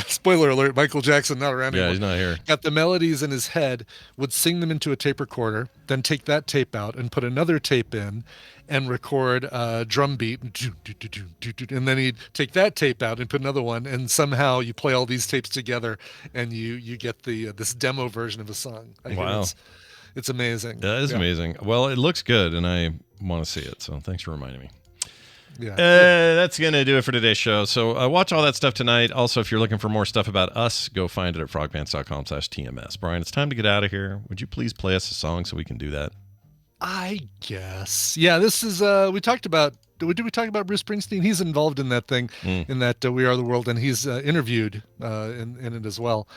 Spoiler alert, Michael Jackson not around anymore. Yeah, he's not here. Got the melodies in his head, would sing them into a tape recorder, then take that tape out and put another tape in and record a drum beat. And then he'd take that tape out and put another one, and somehow you play all these tapes together and you get this demo version of a song. Wow. It's amazing. That is amazing. Well, it looks good, and I want to see it, so thanks for reminding me. Yeah. That's going to do it for today's show. So watch all that stuff tonight. Also, if you're looking for more stuff about us, go find it at frogpants.com/TMS. Brian, it's time to get out of here. Would you please play us a song so we can do that? I guess. Yeah, this is we talked about did we talk about Bruce Springsteen? He's involved in that thing, in that We Are the World, and he's interviewed in it as well.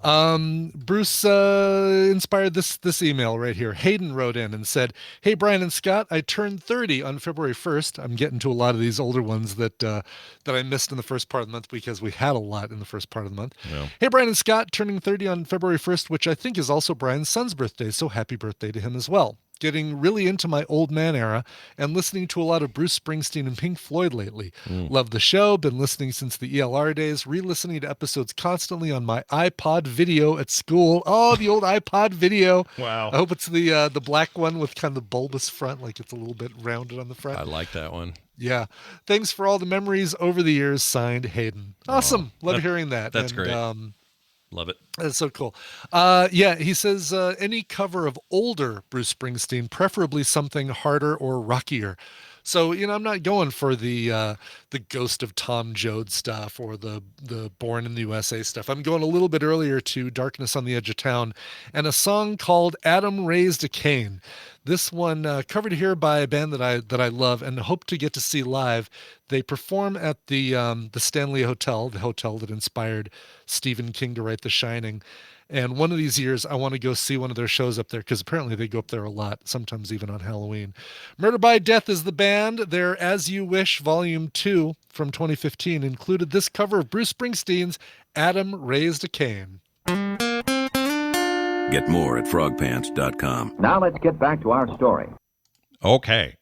Bruce inspired this email right here. Hayden wrote in and said, "Hey, Brian and Scott, I turned 30 on February 1st. I'm getting to a lot of these older ones that I missed in the first part of the month because we had a lot in the first part of the month. Yeah. Hey, Brian and Scott, turning 30 on February 1st, which I think is also Brian's son's birthday, so happy birthday to him as well. Getting really into my old man era and listening to a lot of Bruce Springsteen and Pink Floyd lately. Love the show, been listening since the ELR days, re-listening to episodes constantly on my iPod video at school." Oh, the old iPod video. Wow. I hope it's the black one with kind of the bulbous front, like it's a little bit rounded on the front. I like that one. Yeah. Thanks for all the memories over the years, signed Hayden. Awesome. Love hearing that. That's and, great. Love it. That's so cool. Yeah, he says any cover of older Bruce Springsteen, preferably something harder or rockier. So, I'm not going for the Ghost of Tom Joad stuff or the Born in the USA stuff. I'm going a little bit earlier to Darkness on the Edge of Town and a song called Adam Raised a Cain. This one covered here by a band that I love and hope to get to see live. They perform at the Stanley Hotel, the hotel that inspired Stephen King to write The Shining. And one of these years, I want to go see one of their shows up there because apparently they go up there a lot, sometimes even on Halloween. Murder by Death is the band. Their As You Wish Volume 2 from 2015 included this cover of Bruce Springsteen's Adam Raised a Cain. Get more at frogpants.com. Now let's get back to our story. Okay.